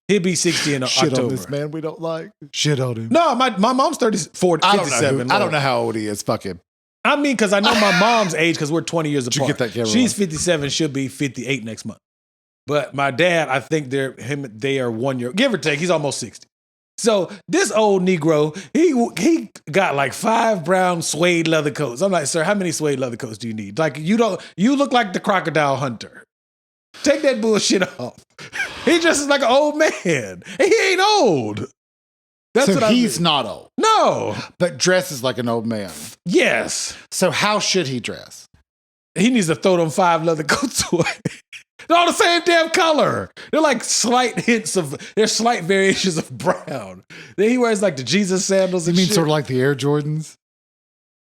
He'll be 60 in October. Shit on this man we don't like. Shit on him. No, my mom's 54, 57. I don't know how old he is. Fuck him. I mean, because I know my mom's age because we're 20 years apart. Did you get that camera She's on? 57, she'll be 58 next month. But my dad, I think they are 1 year, give or take, he's almost 60. So this old Negro, he got like 5 brown suede leather coats. I'm like, sir, how many suede leather coats do you need? Like, you look like the crocodile hunter. Take that bullshit off. He dresses like an old man. He ain't old. That's so he's not old. No. But dresses like an old man. Yes. So how should he dress? He needs to throw them 5 leather coats away. They're all the same damn color. They're like slight variations of brown. Then he wears like the Jesus sandals and You mean shit. sort of like the Air Jordans?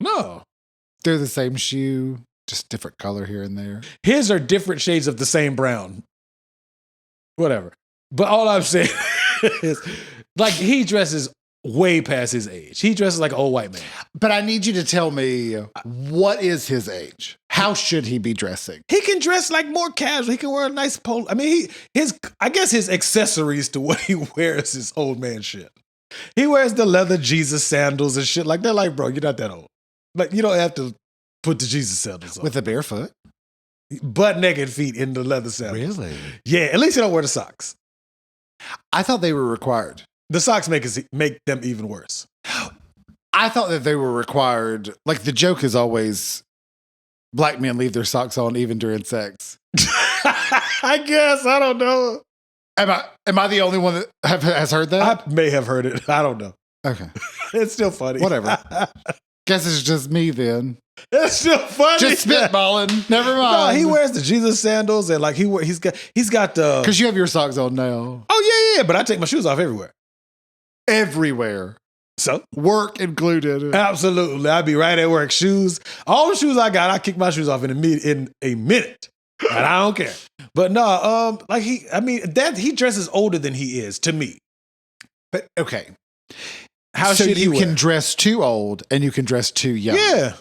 No. They're the same shoe, just different color here and there. His are different shades of the same brown. Whatever. But all I'm saying is, like, he dresses way past his age. He dresses like an old white man. But I need you to tell me, what is his age? How should he be dressing? He can dress like more casual. He can wear a nice polo. I mean, I guess his accessories to what he wears is old man shit. He wears the leather Jesus sandals and shit. Like, they're like, bro, you're not that old. Like, you don't have to put the Jesus sandals on. With a barefoot? Butt naked feet in the leather sandals. Really? Yeah, at least you don't wear the socks. I thought they were required. The socks make them even worse. I thought that they were required. Like, the joke is always black men leave their socks on even during sex. I guess. I don't know. Am I the only one that has heard that? I may have heard it. I don't know. Okay. It's still funny. Whatever. Guess it's just me then. It's still funny. Just spitballing. Never mind. No, he wears the Jesus sandals and like he's got the. Because you have your socks on now. Oh yeah. But I take my shoes off everywhere. Everywhere. So work included. Absolutely. I'd be right at work. Shoes. All the shoes I got, I kick my shoes off in a minute. And I don't care. But no, he dresses older than he is to me. But okay. How so should you he can wear? Dress too old and you can dress too young. Yeah.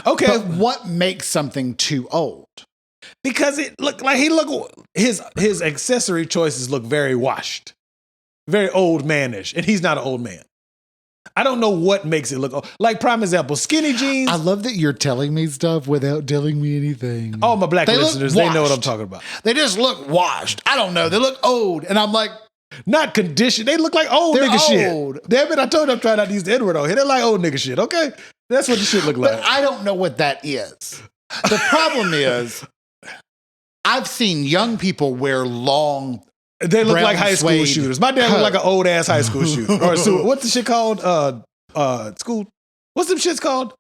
Okay. But what makes something too old? Because it looked like his accessory choices look very washed. Very old manish. And he's not an old man. I don't know what makes it look old. Like, prime example, skinny jeans. I love that you're telling me stuff without telling me anything. All my black listeners, they know what I'm talking about. They just look washed. I don't know. They look old. And I'm like, Not conditioned. They look like old They're nigga old. shit. Damn it, I told you I'm trying not to use the N-word on here. They're like old nigga shit, okay? That's what the shit look like. But I don't know what that is. The problem is, I've seen young people wear long. They look brown like high school suede shooters. My dad looked like an old ass high school shooter. Or what's the shit called? School. What's them shits called?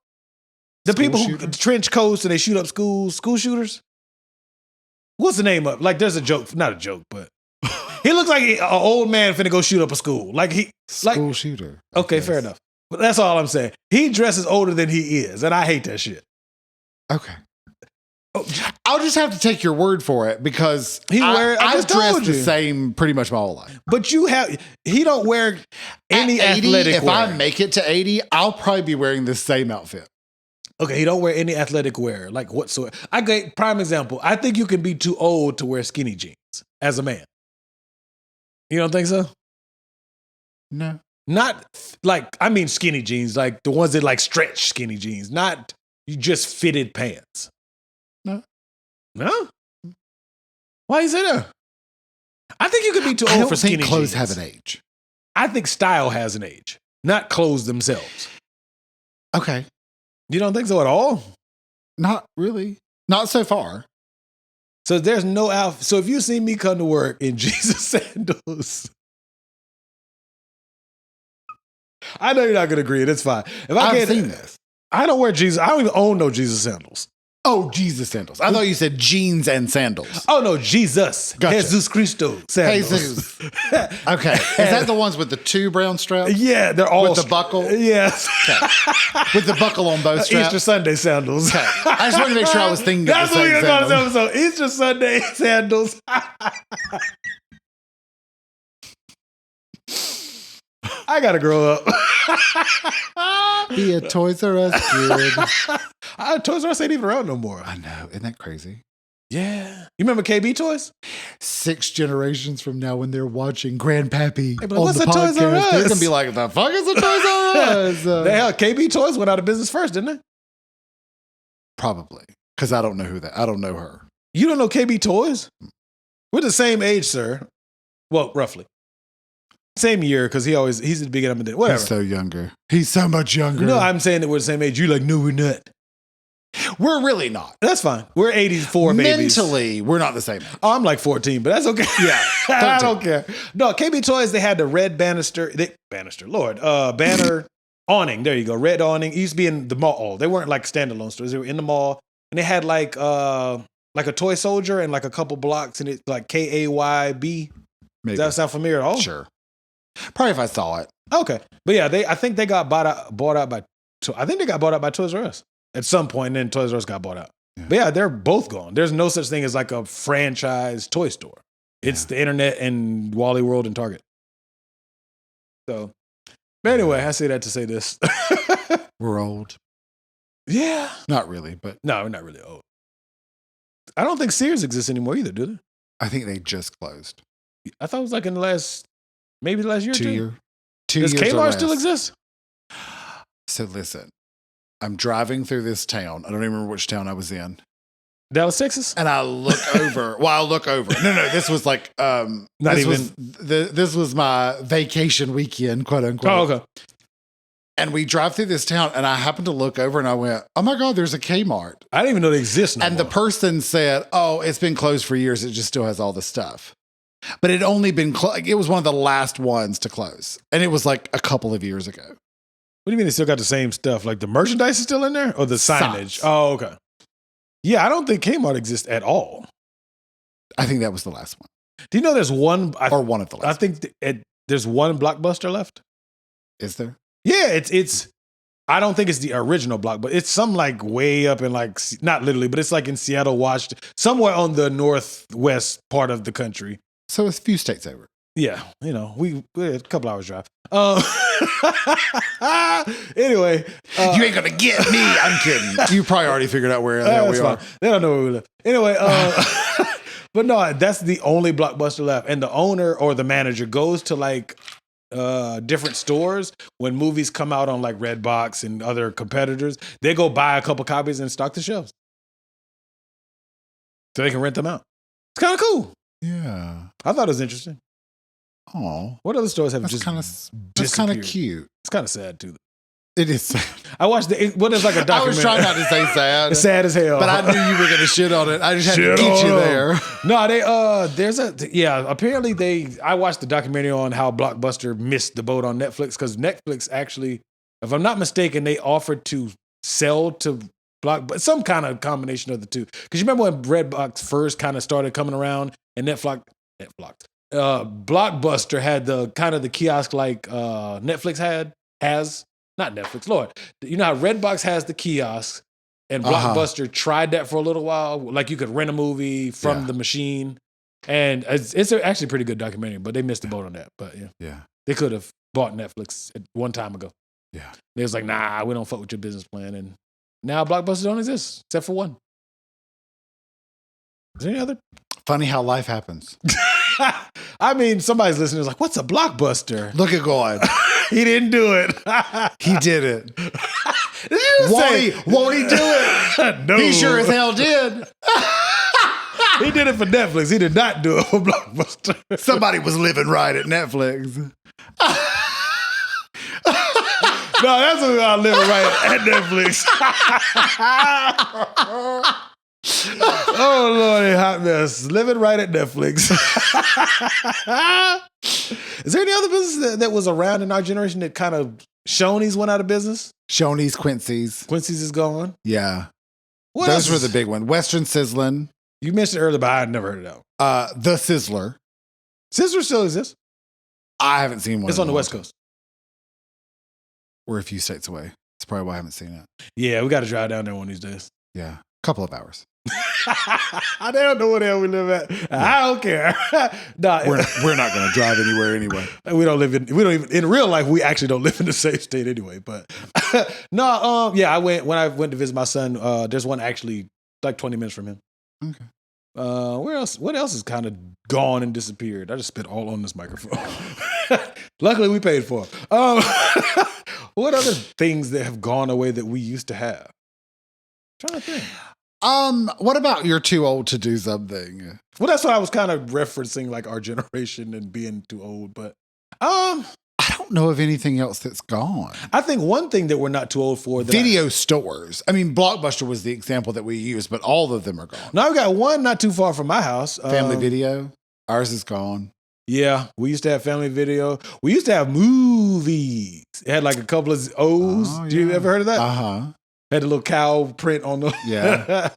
The School people who shooters? trench coats and they shoot up schools. School shooters. What's the name of? Like, there's a joke. Not a joke, but he looks like an old man finna go shoot up a school. Like School shooter. Okay, fair enough. But that's all I'm saying. He dresses older than he is, and I hate that shit. Okay. I'll just have to take your word for it because I've dressed the same pretty much my whole life. But he don't wear any At 80, athletic if wear. I make it to 80, I'll probably be wearing the same outfit. Okay, he don't wear any athletic wear, like whatsoever. I get prime example. I think you can be too old to wear skinny jeans as a man. You don't think so? No. Not like, I mean skinny jeans, like the ones that like stretch skinny jeans, not you just fitted pants. No. No? Why you say that? I think you could be too I old don't for skinny think clothes jeans. have an age. I think style has an age, not clothes themselves. Okay. You don't think so at all? Not really. Not so far. So there's no outfit. So if you see me come to work in Jesus sandals, I know you're not going to agree. It's fine. If I've seen this. I don't wear Jesus. I don't even own no Jesus sandals. Oh, Jesus sandals. I thought you said jeans and sandals. Oh, no, Jesus. Gotcha. Jesus Cristo sandals. Jesus. Okay. Is that the ones with the 2 brown straps? Yeah, they're all... With the buckle? Yes. Okay. With the buckle on both straps? Easter Sunday sandals. Okay. I just wanted to make sure I was thinking of the That's what same we're going to call sandals. this episode. Easter Sunday sandals. I got to grow up. Be a Toys R Us kid. Toys R Us ain't even around no more. I know. Isn't that crazy? Yeah. You remember KB Toys? 6 generations from now when they're watching Grandpappy Hey, but on what's the a Toys R podcast, Us? they're going to be like, the fuck is a Toys R Us? The hell, KB Toys went out of business first, didn't they? Probably. Because I don't know I don't know her. You don't know KB Toys? We're the same age, sir. Well, roughly. Same year, because he's at the beginning of the day. Whatever. He's so younger. He's so much younger. No, I'm saying that we're the same age. You're like, no, we're not. We're really not. That's fine. We're 84 babies. Mentally, we're not the same age. Oh, I'm like 14, but that's okay. Yeah. I don't care. No, KB Toys, they had the red banner awning. There you go. Red awning. It used to be in the mall. They weren't like standalone stores. They were in the mall. And they had like a toy soldier and like a couple blocks and it's like KAYB. Maybe. Does that sound familiar at all? Sure. Probably if I saw it. Okay. But yeah, I think they got bought out by Toys R Us at some point, and then Toys R Us got bought out. Yeah. But yeah, they're both gone. There's no such thing as like a franchise toy store. It's the internet and Wally World and Target. So, but anyway, I say that to say this. We're old. Yeah. Not really, but. No, we're not really old. I don't think Sears exists anymore either, do they? I think they just closed. I thought it was like in the last year or 2. 2 Does years or Kmart less. still exist? So listen, I'm driving through this town. I don't even remember which town I was in. Dallas, Texas? And I look over. Well, I look over. No, this was like this was my vacation weekend, quote unquote. Oh, okay. And we drive through this town, and I happened to look over, and I went, "Oh my God, there's a Kmart!" I didn't even know they exist no And more. the person said, "Oh, it's been closed for years. It just still has all the stuff." But it only been it was one of the last ones to close, and it was like a couple of years ago. What do you mean they still got the same stuff? Like the merchandise is still in there, or the signage? Signs. Oh, okay. Yeah, I don't think Kmart exists at all. I think that was the last one, Do you know there's one? or one of the last. I think there's one Blockbuster left. Is there? Yeah, it's. I don't think it's the original Blockbuster. It's some like way up in like not literally, but it's like in Seattle, Washington, somewhere on the northwest part of the country. So it's a few states over. Yeah, we're a couple hours drive. Anyway, You ain't gonna get me. I'm kidding. You probably already figured out where we are. They don't know where we live. Anyway, but no, that's the only Blockbuster left. And the owner or the manager goes to like different stores when movies come out on like Redbox and other competitors. They go buy a couple copies and stock the shelves so they can rent them out. It's kind of cool. Yeah. I thought it was interesting. Oh, What other stores have that's just kind of disappeared? cute. It's kind of sad too. It is sad. I watched what is like a I documentary. was trying not to say sad. It's sad as hell. But I knew you were going to shit on it. I just had Shit to get you on 'em. there. No, apparently I watched the documentary on how Blockbuster missed the boat on Netflix because Netflix actually, if I'm not mistaken, they offered to sell to some kind of combination of the two. Because you remember when Redbox first kind of started coming around and Blockbuster had the kind of the kiosk like Netflix has. Not Netflix, Lord. You know how Redbox has the kiosks and Blockbuster tried that for a little while? Like you could rent a movie from the machine. And it's actually a pretty good documentary, but they missed the boat on that. But yeah. They could have bought Netflix one time ago. Yeah. They was like, nah, we don't fuck with your business plan. And now Blockbuster don't exist, except for one. Is there any other? Funny how life happens. I mean, somebody's listening is like, what's a Blockbuster? Look at God. He didn't do it. He did it. Won't he do it? No. He sure as hell did. He did it for Netflix. He did not do it for Blockbuster. Somebody was living right at Netflix. No, that's what I live right at Netflix. Oh, Lordy, hot mess. Living right at Netflix. Is there any other business that was around in our generation that kind of Shoney's went out of business? Shoney's, Quincy's. Quincy's is gone. Yeah. What Those else? were the big one. Western Sizzlin'. You mentioned it earlier, but I had never heard of that. The Sizzler. Sizzler still exists. I haven't seen one. It's on the West Coast. We're a few states away. That's probably why I haven't seen it. Yeah, we got to drive down there one of these days. Yeah. Couple of hours. I don't know where the hell we live at. I don't care. Nah, We're not going to drive anywhere anyway. we don't even in real life. We actually don't live in the same state anyway. But I when I went to visit my son. There's one actually like 20 minutes from him. Okay. Where else? What else is kind of gone and disappeared? I just spit all on this microphone. Luckily, we paid for it. What other things that have gone away that we used to have? I'm trying to think. What about you're too old to do something? Well, that's what I was kind of referencing, like our generation and being too old. But I don't know of anything else that's gone. I think one thing that we're not too old for video stores. I mean, Blockbuster was the example that we used, but all of them are gone. Now we got one not too far from my house. Family Video. Ours is gone. Yeah, we used to have Family Video. We used to have movies. It had like a couple of O's. Oh, Do you ever heard of that? Uh-huh. Had a little cow print on the. Yeah.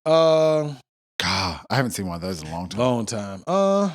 God, I haven't seen one of those in a long time. Long time. I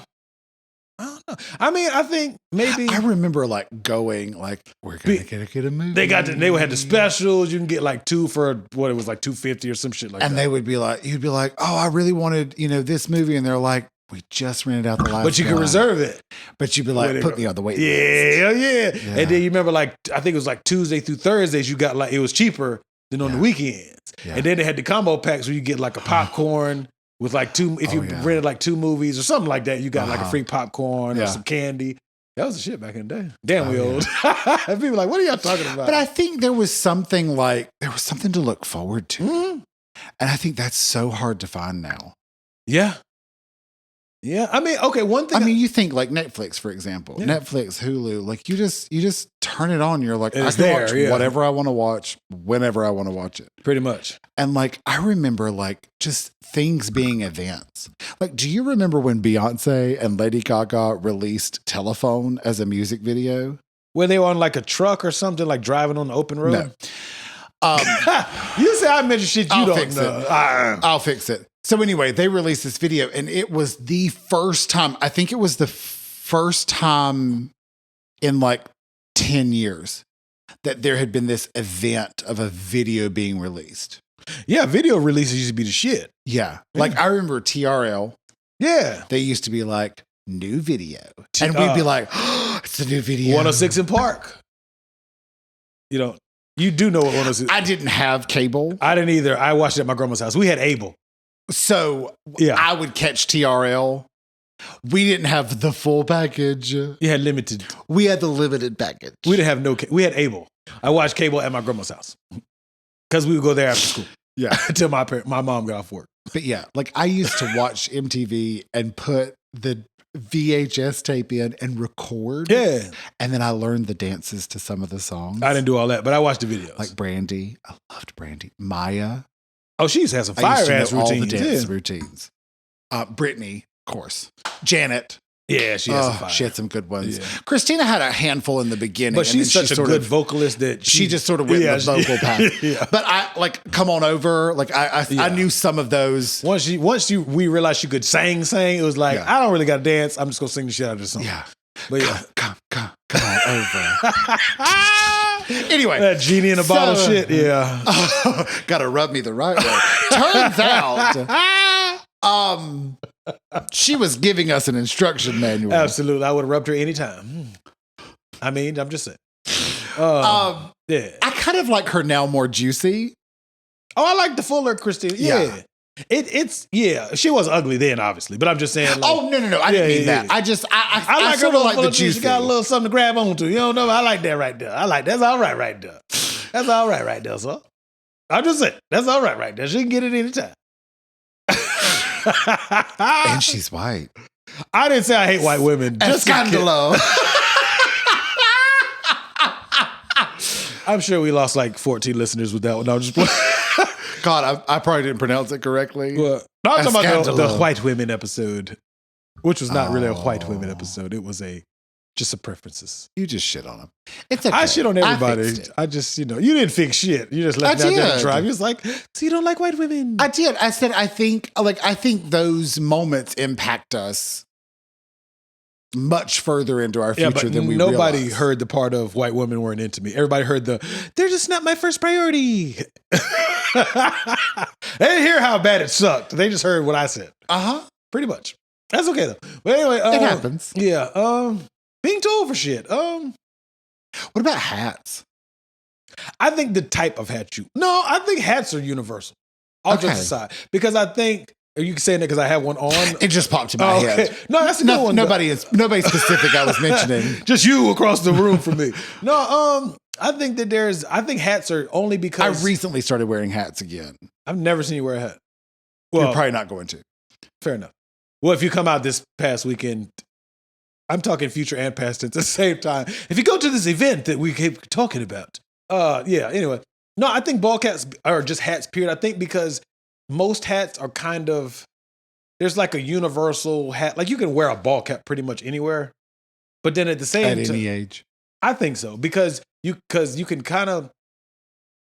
don't know. I mean, I think maybe I remember like going like we're gonna get a movie. they had the specials. You can get like two for what it was like $2.50 or some shit like that. And they would be like, you'd be like, oh, I really wanted this movie, and they're like, we just rented out the last. But you can reserve it. But you'd be like, put me on the wait list. Yeah. And then you remember like I think it was like Tuesday through Thursdays. You got like it was cheaper than on the weekends. Yeah. And then they had the combo packs where you get like a popcorn with like two. If you rented like two movies or something like that, you got like a free popcorn or some candy. That was the shit back in the day. Damn, we old. And people like, what are y'all talking about? But I think there was something to look forward to. Mm-hmm. And I think that's so hard to find now. Yeah. Yeah. I mean, okay, one thing. I mean, you think like Netflix, for example. Yeah. Netflix, Hulu, like you just turn it on. You're like, I can watch whatever I want to watch, whenever I want to watch it. Pretty much. And like, I remember like just things being events. Like, do you remember when Beyonce and Lady Gaga released Telephone as a music video? Where they were on like a truck or something, like driving on the open road? No. You say I mentioned shit you don't know. I'll fix it. So anyway, they released this video, and it was the first time, I think it was the first time in like 10 years that there had been this event of a video being released. Yeah, video releases used to be the shit. Yeah. Like I remember TRL. Yeah. They used to be like, new video. And we'd be like, oh, it's a new video. 106 in Park. You do know what 106 I didn't have cable. I didn't either. I watched it at my grandma's house. We had Able. So I would catch TRL. We didn't have the full package. You had limited. We had the limited package. We didn't have we had Able. I watched cable at my grandma's house because we would go there after school. Yeah. Until my mom got off work. But yeah, like I used to watch MTV and put the VHS tape in and record. Yeah. And then I learned the dances to some of the songs. I didn't do all that, but I watched the videos. Like Brandy. I loved Brandy. Maya. Oh, she used to have some I used to fire-ass know all the routines. dance routines. Brittany, of course. Janet. Yeah, she had some fire. She had some good ones. Yeah. Christina had a handful in the beginning. But she's such a good vocalist that she just sort of went the vocal path. Yeah. But I like Come On Over. Like I knew some of those. Once we realized she could sing, it was like, I don't really got to dance. I'm just going to sing the shit out of this song. Yeah. But yeah. Come on over. Anyway. That genie in a bottle shit. Yeah. Gotta rub me the right way. Turns out, she was giving us an instruction manual. Absolutely. I would have rubbed her anytime. I mean, I'm just saying. Yeah. I kind of like her now more juicy. Oh, I like the fuller Christina. Yeah. It's she was ugly then, obviously, but I'm just saying. Like, oh no! I didn't mean that. I like sort her of like the juicy. She got a little something to grab onto. You don't know? I like that right there. That's all right there. That's all right there, sir. I'm just saying that's all right there. She can get it anytime. And she's white. I didn't say I hate white women. Just Scandalo. I'm sure we lost like 14 listeners with that one. No, I'm just playing. God, I probably didn't pronounce it correctly. Well, I'm talking about the white women episode, which was not really a white women episode. It was just a preferences. You just shit on them. It's okay. I shit on everybody. I just, you didn't fix shit. You just left me out there to drive. You was like, so you don't like white women? I did. I said, I think those moments impact us much further into our future than we nobody realize. Heard the part of white women weren't into me. Everybody heard they're just not my first priority. They didn't hear how bad it sucked. They just heard what I said. Pretty much. That's okay though. But anyway, it happens. Yeah. Being told for shit. What about hats? I think the type of hat I think hats are universal. All jokes aside, because I think. Are you saying that because I have one on? It just popped in my head. No, that's a good one. Nobody specific I was mentioning. Just you across the room from me. No, I think hats are only because I recently started wearing hats again. I've never seen you wear a hat. Well, you're probably not going to. Fair enough. Well, if you come out this past weekend, I'm talking future and past tense at the same time. If you go to this event that we keep talking about, anyway. No, I think ball caps are just hats, period. I think because most hats are kind of, there's like a universal hat. Like you can wear a ball cap pretty much anywhere. But then at the same time. At any age. I think so. Because you can kind of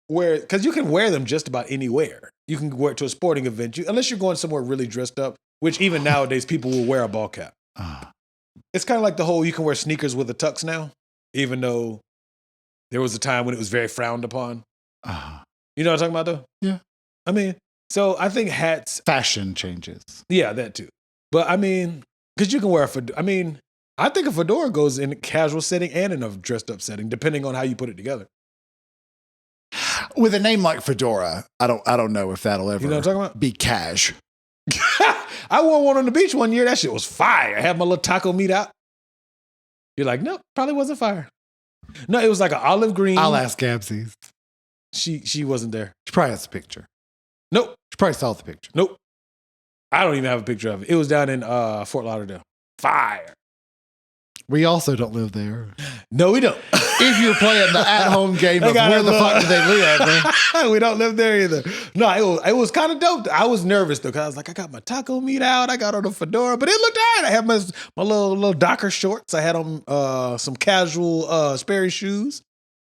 because you can wear them just about anywhere. You can wear it to a sporting event. Unless you're going somewhere really dressed up, which even nowadays people will wear a ball cap. It's kind of like the whole, you can wear sneakers with a tux now, even though there was a time when it was very frowned upon. You know what I'm talking about though? Yeah. I mean, so I think hats. Fashion changes. Yeah, that too. But I mean, because you can wear a fedora. I mean, I think a fedora goes in a casual setting and in a dressed up setting, depending on how you put it together. With a name like Fedora, I don't know if that'll ever what I'm talking about? Be cash. I wore one on the beach one year. That shit was fire. I had my little taco meat out. You're like, nope, probably wasn't fire. No, it was like an olive green. I'll ask Gabsies. She wasn't there. She probably has a picture. Nope. She probably saw the picture. Nope. I don't even have a picture of it. It was down in Fort Lauderdale. Fire. We also don't live there. No, we don't. If you're playing the at-home game of where the fuck do they live? We don't live there either. No, it was kind of dope. I was nervous though, because I was like, I got my taco meat out. I got on a fedora, but it looked all right. I had my little Docker shorts. I had on some casual Sperry shoes.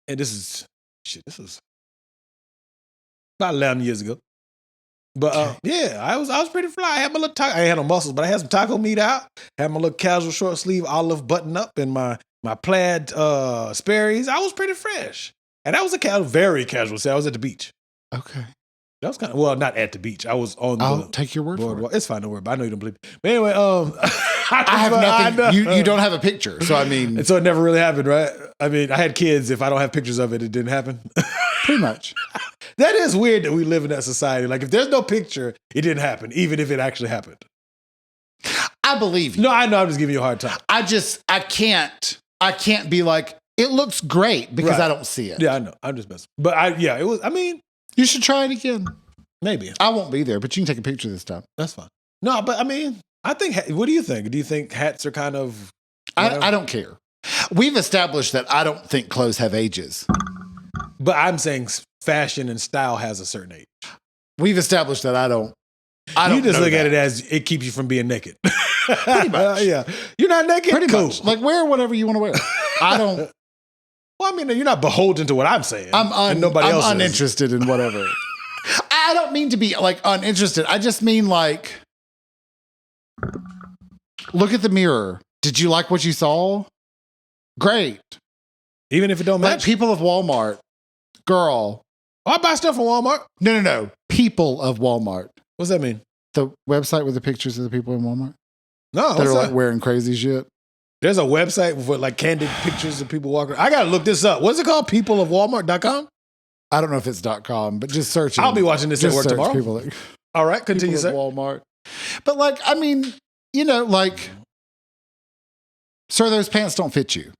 And this was about 11 years ago. But yeah, I was pretty fly. I had my little I ain't had no muscles, but I had some taco meat out. Had my little casual short sleeve olive button up and my plaid Sperry's. I was pretty fresh. And that was a very casual set. I was at the beach. Okay. That was kind of, well, not at the beach. I was on I'll take your word for it. It's fine, don't worry. But I know you don't believe me. But anyway, I have nothing. You don't have a picture. So I mean. And so it never really happened, right? I mean, I had kids. If I don't have pictures of it, it didn't happen. Pretty much. That is weird that we live in that society. Like if there's no picture, it didn't happen, even if it actually happened. I believe you. No, I know. I'm just giving you a hard time. I can't be like, it looks great because I don't see it. Yeah, I know. I'm just messing. But it was, I mean. You should try it again. Maybe. I won't be there, but you can take a picture this time. That's fine. No, but I mean, I think. What do you think? Do you think hats are kind of? I don't care. We've established that I don't think clothes have ages. But I'm saying fashion and style has a certain age. We've established that I don't. You just look at it as it keeps you from being naked. Pretty much. Yeah. You're not naked? Pretty cool. much. Like, wear whatever you want to wear. I don't. Well, I mean, you're not beholden to what I'm saying. I'm nobody else uninterested in whatever. I don't mean to be like uninterested. I just mean like, look at the mirror. Did you like what you saw? Great. Even if it don't match? Like people of Walmart. Girl. Oh, I buy stuff from Walmart. No. People of Walmart. What's that mean? The website with the pictures of the people in Walmart? No. That are like wearing crazy shit. There's a website with like candid pictures of people walking. I got to look this up. What's it called? Peopleofwalmart.com? I don't know if it's .com, but just search it. I'll be watching this at work tomorrow. People all right, continue, sir. Walmart. But like, I mean, like, sir, those pants don't fit you.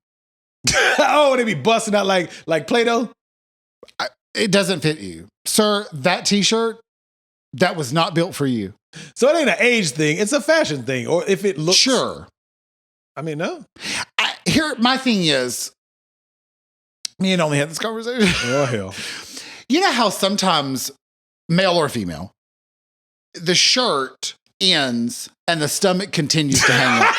Oh, they be busting out like Play-Doh? It doesn't fit you. Sir, that t-shirt, that was not built for you. So it ain't an age thing. It's a fashion thing. Or if it looks... Sure. I mean, no. My thing is, me and only had this conversation. Oh, hell. You know how sometimes, male or female, the shirt ends and the stomach continues to hang out.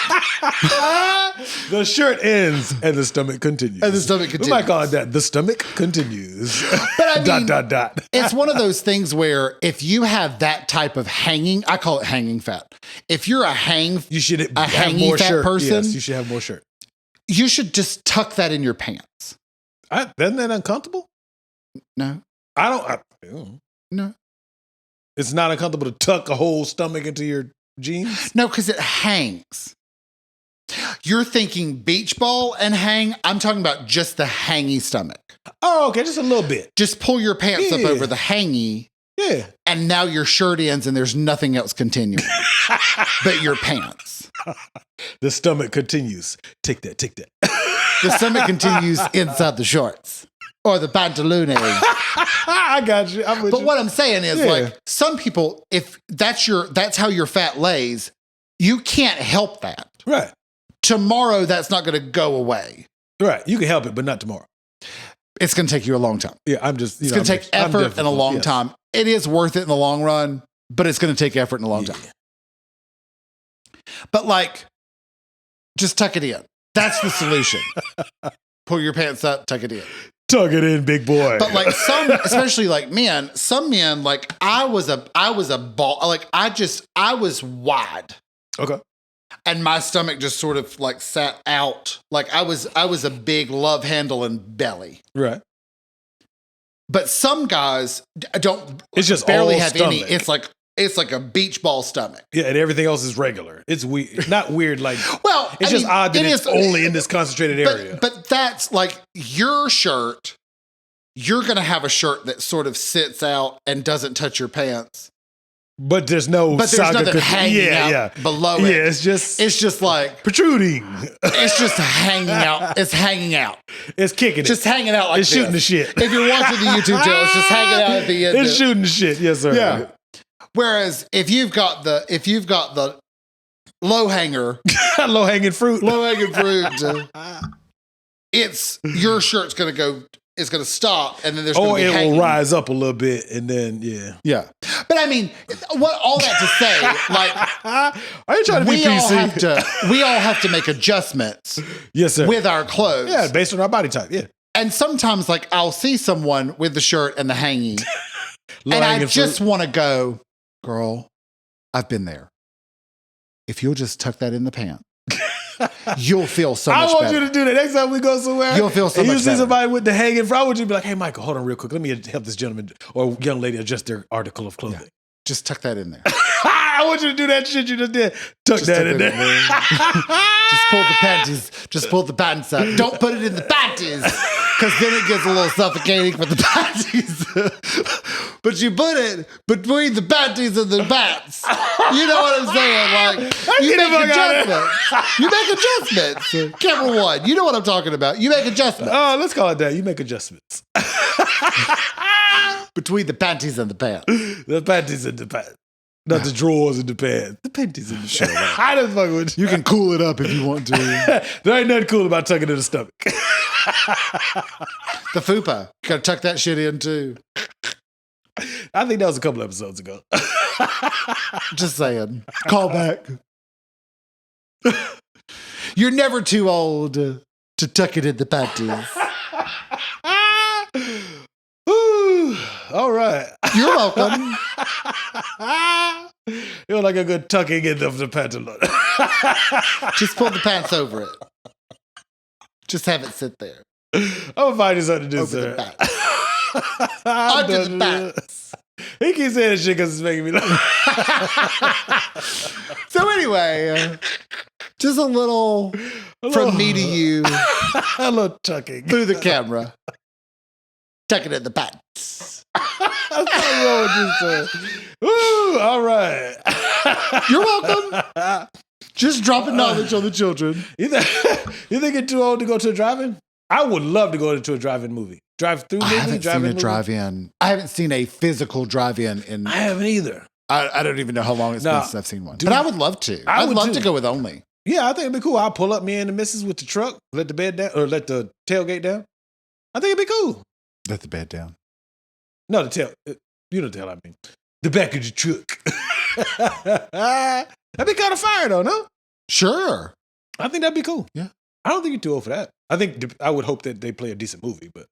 The shirt ends and the stomach continues. We might call it that. The stomach continues. But I mean, dot. It's one of those things where if you have that type of hanging, I call it hanging fat. If you're you should have hanging more fat shirt. person, Yes, you should have more shirt. You should just tuck that in your pants. Isn't that uncomfortable? No. No. It's not uncomfortable to tuck a whole stomach into your jeans? No, because it hangs. You're thinking beach ball and hang. I'm talking about just the hangy stomach. Oh, okay, just a little bit. Just pull your pants up over the hangy. Yeah. And now your shirt ends and there's nothing else continuing but your pants. The stomach continues. Take that. The stomach continues inside the shorts or the pantaloons. I got you. But what I'm saying is, like, some people, if that's how your fat lays, you can't help that. Right. Tomorrow, that's not going to go away. Right. You can help it, but not tomorrow. It's going to take you a long time. Yeah, it's going to take effort and a long time. It is worth it in the long run, but it's going to take effort in a long time. But like, just tuck it in. That's the solution. Pull your pants up, tuck it in. Tuck it in, big boy. But like especially like men, some men, like I was a ball, like I was wide. Okay. And my stomach just sort of like sat out. Like I was a big love handle and belly. Right. But some guys don't. It's just barely all have stomach. any. It's like a beach ball stomach. Yeah, and everything else is regular. It's weird. Not weird, like, well, it's just odd that it's only in this concentrated area. But that's like your shirt. You're going to have a shirt that sort of sits out and doesn't touch your pants. But there's nothing hanging out below it. Yeah, it's just like protruding. It's just hanging out. It's hanging out. It's kicking just hanging out like it's this. Shooting the shit. If you're watching the YouTube channel, it's just hanging out at the end. It's shooting the shit. Yes, sir. Yeah. Whereas if you've got the low hanging fruit, it's your shirt's going to go. It's going to stop, and then there's going to be it will rise up a little bit, and then yeah. But I mean, all that to say, like, are you trying to be PC? We all have to make adjustments. Yes, sir. With our clothes, yeah, based on our body type, yeah. And sometimes, like, I'll see someone with the shirt and the hanging, and I just want to go, girl, I've been there. If you'll just tuck that in the pants. You'll feel so much better. I want you to do that. Next time we go somewhere, you'll feel so much better. You see somebody with the hanging front, I want you to be like, hey, Michael, hold on real quick. Let me help this gentleman or young lady adjust their article of clothing. Yeah. Just tuck that in there. I want you to do that shit you just did. Tuck that in there. Just pull the panties. Just pull the pants up. Don't put it in the panties, because then it gets a little suffocating for the panties. But you put it between the panties and the pants. You know what I'm saying? Like, you make adjustments. You make adjustments. Camera one. You know what I'm talking about. You make adjustments. Oh, let's call it that. You make adjustments. Between the panties and the pants. The panties and the pants. Not the drawers in the pants. The panties in the Sure, pants. I just fucking with You can cool it up if you want to. There ain't nothing cool about tucking in the stomach. The fupa. You gotta tuck that shit in too. I think that was a couple episodes ago. Just saying. Call back. You're never too old to tuck it in the panties. Ooh, all right. You're welcome. You're like a good tucking in of the pantaloon. Just pull the pants over it. Just have it sit there. I'm gonna find you something to do, Over sir. the back. Under the pants. He keeps saying this shit because it's making me laugh. So anyway, just a little from me to you A little tucking. through the camera. Tuck it in the pants. What's wrong with you, sir? Woo, all right. You're welcome. Just dropping knowledge on the children. You think you're too old to go to a drive-in? I would love to go into a drive-in movie. Drive-through movie? I haven't seen a drive-in. I haven't seen a physical drive-in in. I haven't either. I don't even know how long it's been since I've seen one. But I would love to. I'd love to go with only. Yeah, I think it'd be cool. I'll pull up me and the missus with the truck, let the bed down, or let the tailgate down. I think it'd be cool. Let the bed down. No, the tail. You know the tail I mean. The back of the truck. That'd be kind of fire though, no? Sure. I think that'd be cool. Yeah. I don't think you're too old for that. I think I would hope that they play a decent movie, but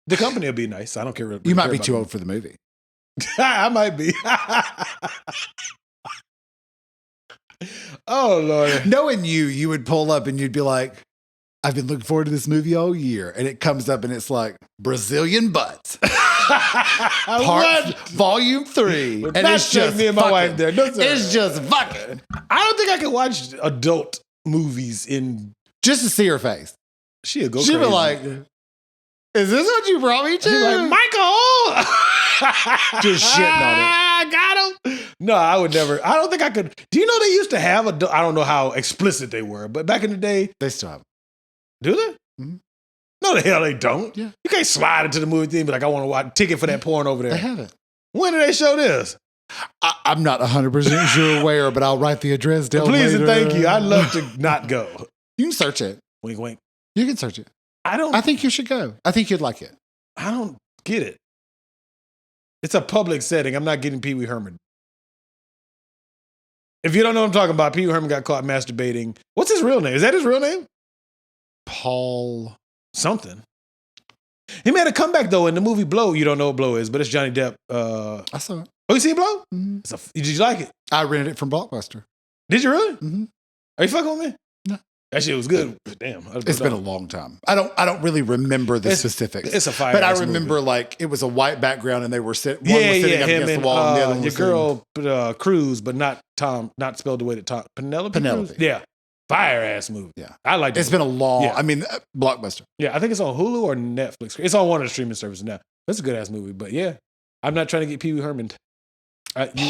the company will be nice. I don't care. You might be too old for the movie. I might be. Oh, Lord. Knowing you would pull up and you'd be like, I've been looking forward to this movie all year. And it comes up and it's like, Brazilian Butts. Volume 3. And And it's just me and my wife there. No, sir. It's just fucking. I don't think I can watch adult movies in. Just to see her face. She'll go She'd crazy. be like, is this what you brought me to? She's like, Michael! Just shitting on it. I got him. No, I would never. I don't think I could. Do you know they used to have I don't know how explicit they were, but back in the day. They still have. Do they? Mm-hmm. No, the hell they don't. Yeah. You can't slide into the movie theater and be like, I want to watch ticket for that porn over there. They have it. When did they show this? I'm not 100% sure where, but I'll write the address down Please later. and thank you. I'd love to not go. You can search it. Wink, wink. You can search it. I I think you should go. I think you'd like it. I don't get it. It's a public setting. I'm not getting Pee Wee Herman. If you don't know what I'm talking about, Pee Wee Herman got caught masturbating. What's his real name? Is that his real name? Paul. Something. He made a comeback, though, in the movie Blow. You don't know what Blow is, but it's Johnny Depp. I saw it. Oh, you seen Blow? Mm-hmm. Did you like it? I rented it from Blockbuster. Did you really? Mm-hmm. Are you fucking with me? No. That shit was good. Damn. It's been a long time. I don't really remember the specifics. It's a fire. But I remember like it was a white background and they were one was sitting up him against and the wall and the other one your was girl Cruz, but not Tom, not spelled the way that Tom Penelope. Penelope. Cruz? Yeah. Fire ass movie. Yeah. I like it. It's been a long, Yeah. I mean, Blockbuster. Yeah, I think it's on Hulu or Netflix. It's on one of the streaming services now. That's a good ass movie. But yeah, I'm not trying to get Pee Wee Herman.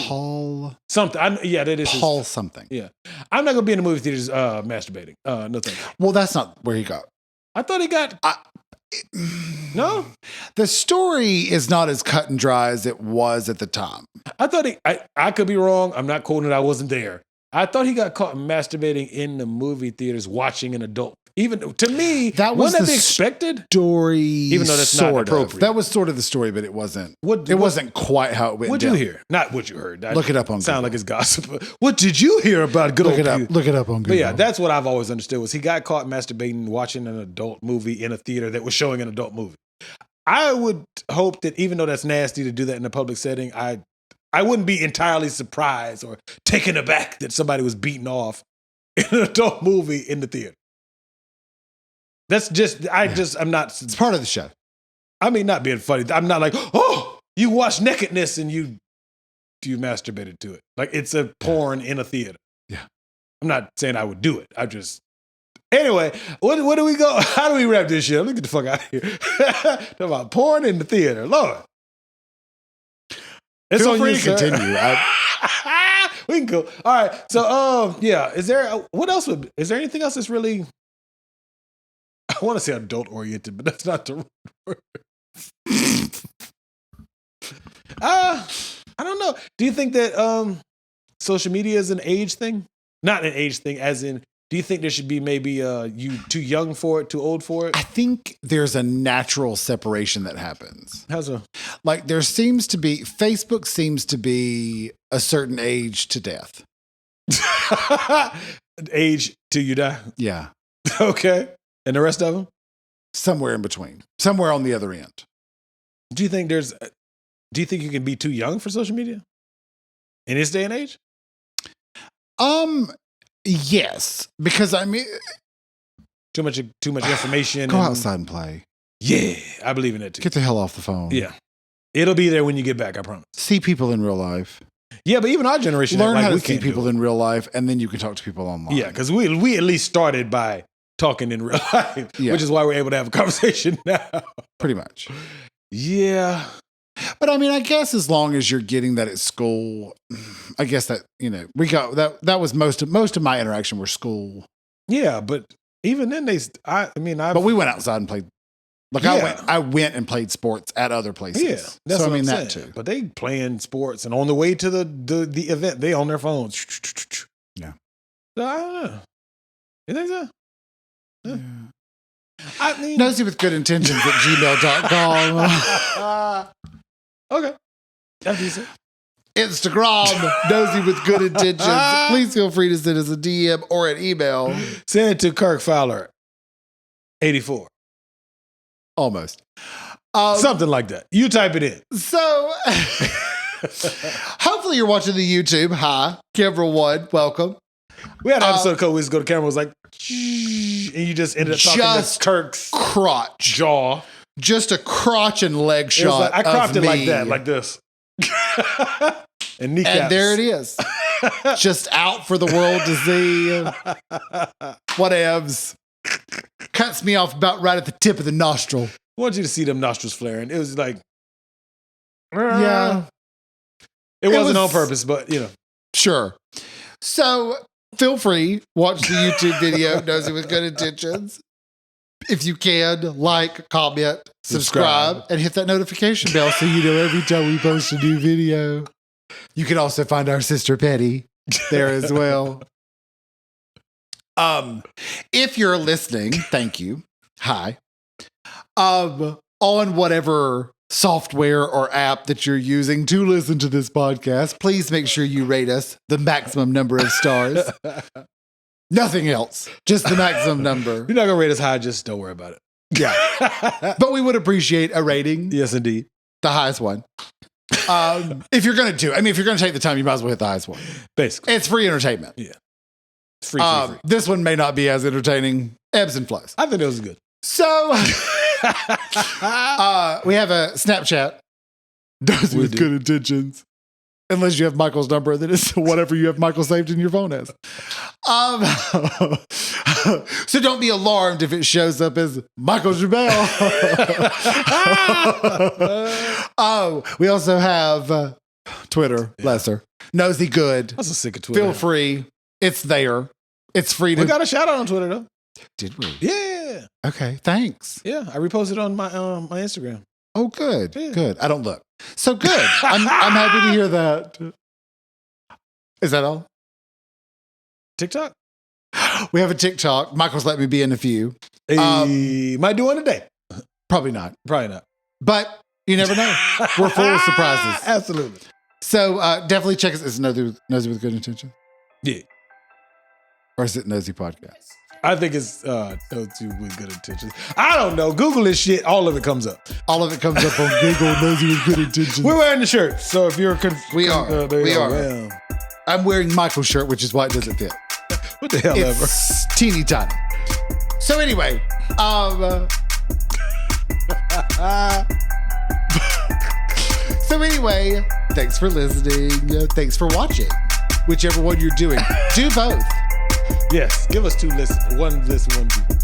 Paul. Something. that is Paul something. Yeah. I'm not going to be in the movie theaters masturbating. No thank you. Well, that's not where he got. I thought he got. No? The story is not as cut and dry as it was at the time. I thought I could be wrong. I'm not quoting it. I wasn't there. I thought he got caught masturbating in the movie theaters watching an adult. Even to me, that was wouldn't that be expected? Story, even though that's not appropriate. That was sort of the story, but it wasn't. It wasn't quite how it went. What'd down. you hear? Not what you heard. Look it up on. Sound Google. like it's gossip. What did you hear about good Look old? It up. Look it up on Google. But yeah, that's what I've always understood was he got caught masturbating watching an adult movie in a theater that was showing an adult movie. I would hope that even though that's nasty to do that in a public setting, I wouldn't be entirely surprised or taken aback that somebody was beaten off in an adult movie in the theater. That's just, I'm not. It's part of the show. I mean, not being funny. I'm not like, oh, you watch nakedness and you masturbated to it. Like it's a porn in a theater. Yeah. I'm not saying I would do it. I just, anyway, what do we go? How do we wrap this shit? Let me get the fuck out of here. Talk about porn in the theater. Lord. It's Feel on free you, to sir. continue. We can go. All right. So, yeah. Is there anything else that's really, I want to say adult oriented, but that's not the right word. I don't know. Do you think that social media is an age thing? Not an age thing, as in, do you think there should be maybe you too young for it, too old for it? I think there's a natural separation that happens. How's a Like Facebook seems to be a certain age to death. age till you die? Yeah. Okay. And the rest of them? Somewhere in between. Somewhere on the other end. Do you think you can be too young for social media in this day and age? Yes, because I mean, Too much information. go outside and play. Yeah, I believe in that too. Get the hell off the phone. Yeah. It'll be there when you get back, I promise. See people in real life. Yeah, but even our generation, Learn like, how to we see can't people do it. in real life, and then you can talk to people online. Yeah, because we at least started by talking in real life, Yeah. which is why we're able to have a conversation now. Pretty much. Yeah. But I mean, I guess as long as you're getting that at school, I guess that, we got that was most of my interaction were school. Yeah, but even then But we went outside and played. Like Yeah. I went and played sports at other places. Yeah, that's so what I mean I'm that saying. too. But they playing sports, and on the way to the event, they on their phones. Yeah. So, I don't know. You think so? Yeah. I mean, Nosey with good intentions at gmail.com. okay, that's decent. Instagram, Nosey with good intentions. Please feel free to send us a DM or an email. Send it to Kirk Fowler, 84, Almost. something like that. You type it in. So, hopefully you're watching the YouTube. Hi, camera one, welcome. We had an episode a couple weeks ago. The camera was like, and you just ended up talking Just to Kirk's crotch. jaw. Just a crotch and leg It shot. was like, I cropped of it like me. that, like this. And kneecaps. And there it is. Just out for the world to see. Whatevs. Cuts me off about right at the tip of the nostril. I want you to see them nostrils flaring. It was like, Yeah. It wasn't on was- purpose, but Sure. So feel free, watch the YouTube video, Nosey with good intentions. If you can, like, comment, subscribe, and hit that notification bell so you know every time we post a new video. You can also find our sister Petty there as well. If you're listening, thank you. Hi. On whatever software or app that you're using to listen to this podcast, please make sure you rate us the maximum number of stars. Nothing else. Just the maximum number. You're not going to rate us high, just don't worry about it. Yeah. But we would appreciate a rating. Yes, indeed. The highest one. If you're going to if you're going to take the time, you might as well hit the highest one. Basically. It's free entertainment. Yeah. It's free. This one may not be as entertaining. Ebbs and flows. I think it was good. So, we have a Snapchat. Does with good intentions. Unless you have Michael's number, then it's whatever you have Michael saved in your phone as. So don't be alarmed if it shows up as Michael Jabel. We also have Twitter, lesser. Nosey Good. I was so sick of Twitter. Feel free. It's there. It's free to. We got a shout out on Twitter, though. Did we? Yeah. Okay, thanks. Yeah. I reposted on my my Instagram. Oh, good. Yeah. Good. I don't look. So good. I'm happy to hear that. Is that all? TikTok. We have a TikTok. Michael's let me be in a few. Hey, might do one today. Probably not. Probably not. But you never know. We're full of surprises. Absolutely. So definitely check us. It's Nosey with Good Intention. Yeah. Or is it Nosey Podcast? I think it's Nosey with good intentions. I don't know. Google this shit. All of it comes up. All of it comes up on Google, Nosey with Good Intentions. We're wearing the shirt. So if you're We are. We are. Well, I'm wearing Michael's shirt, which is why it doesn't fit. what the hell ever. It's teeny tiny. So anyway, thanks for listening. Thanks for watching. Whichever one you're doing, do both. Yes. Give us 2 listens. 1 listen, 1 view.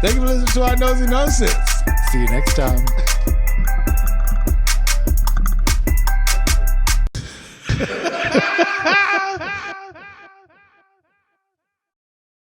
Thank you for listening to our Nosey Nonsense. See you next time.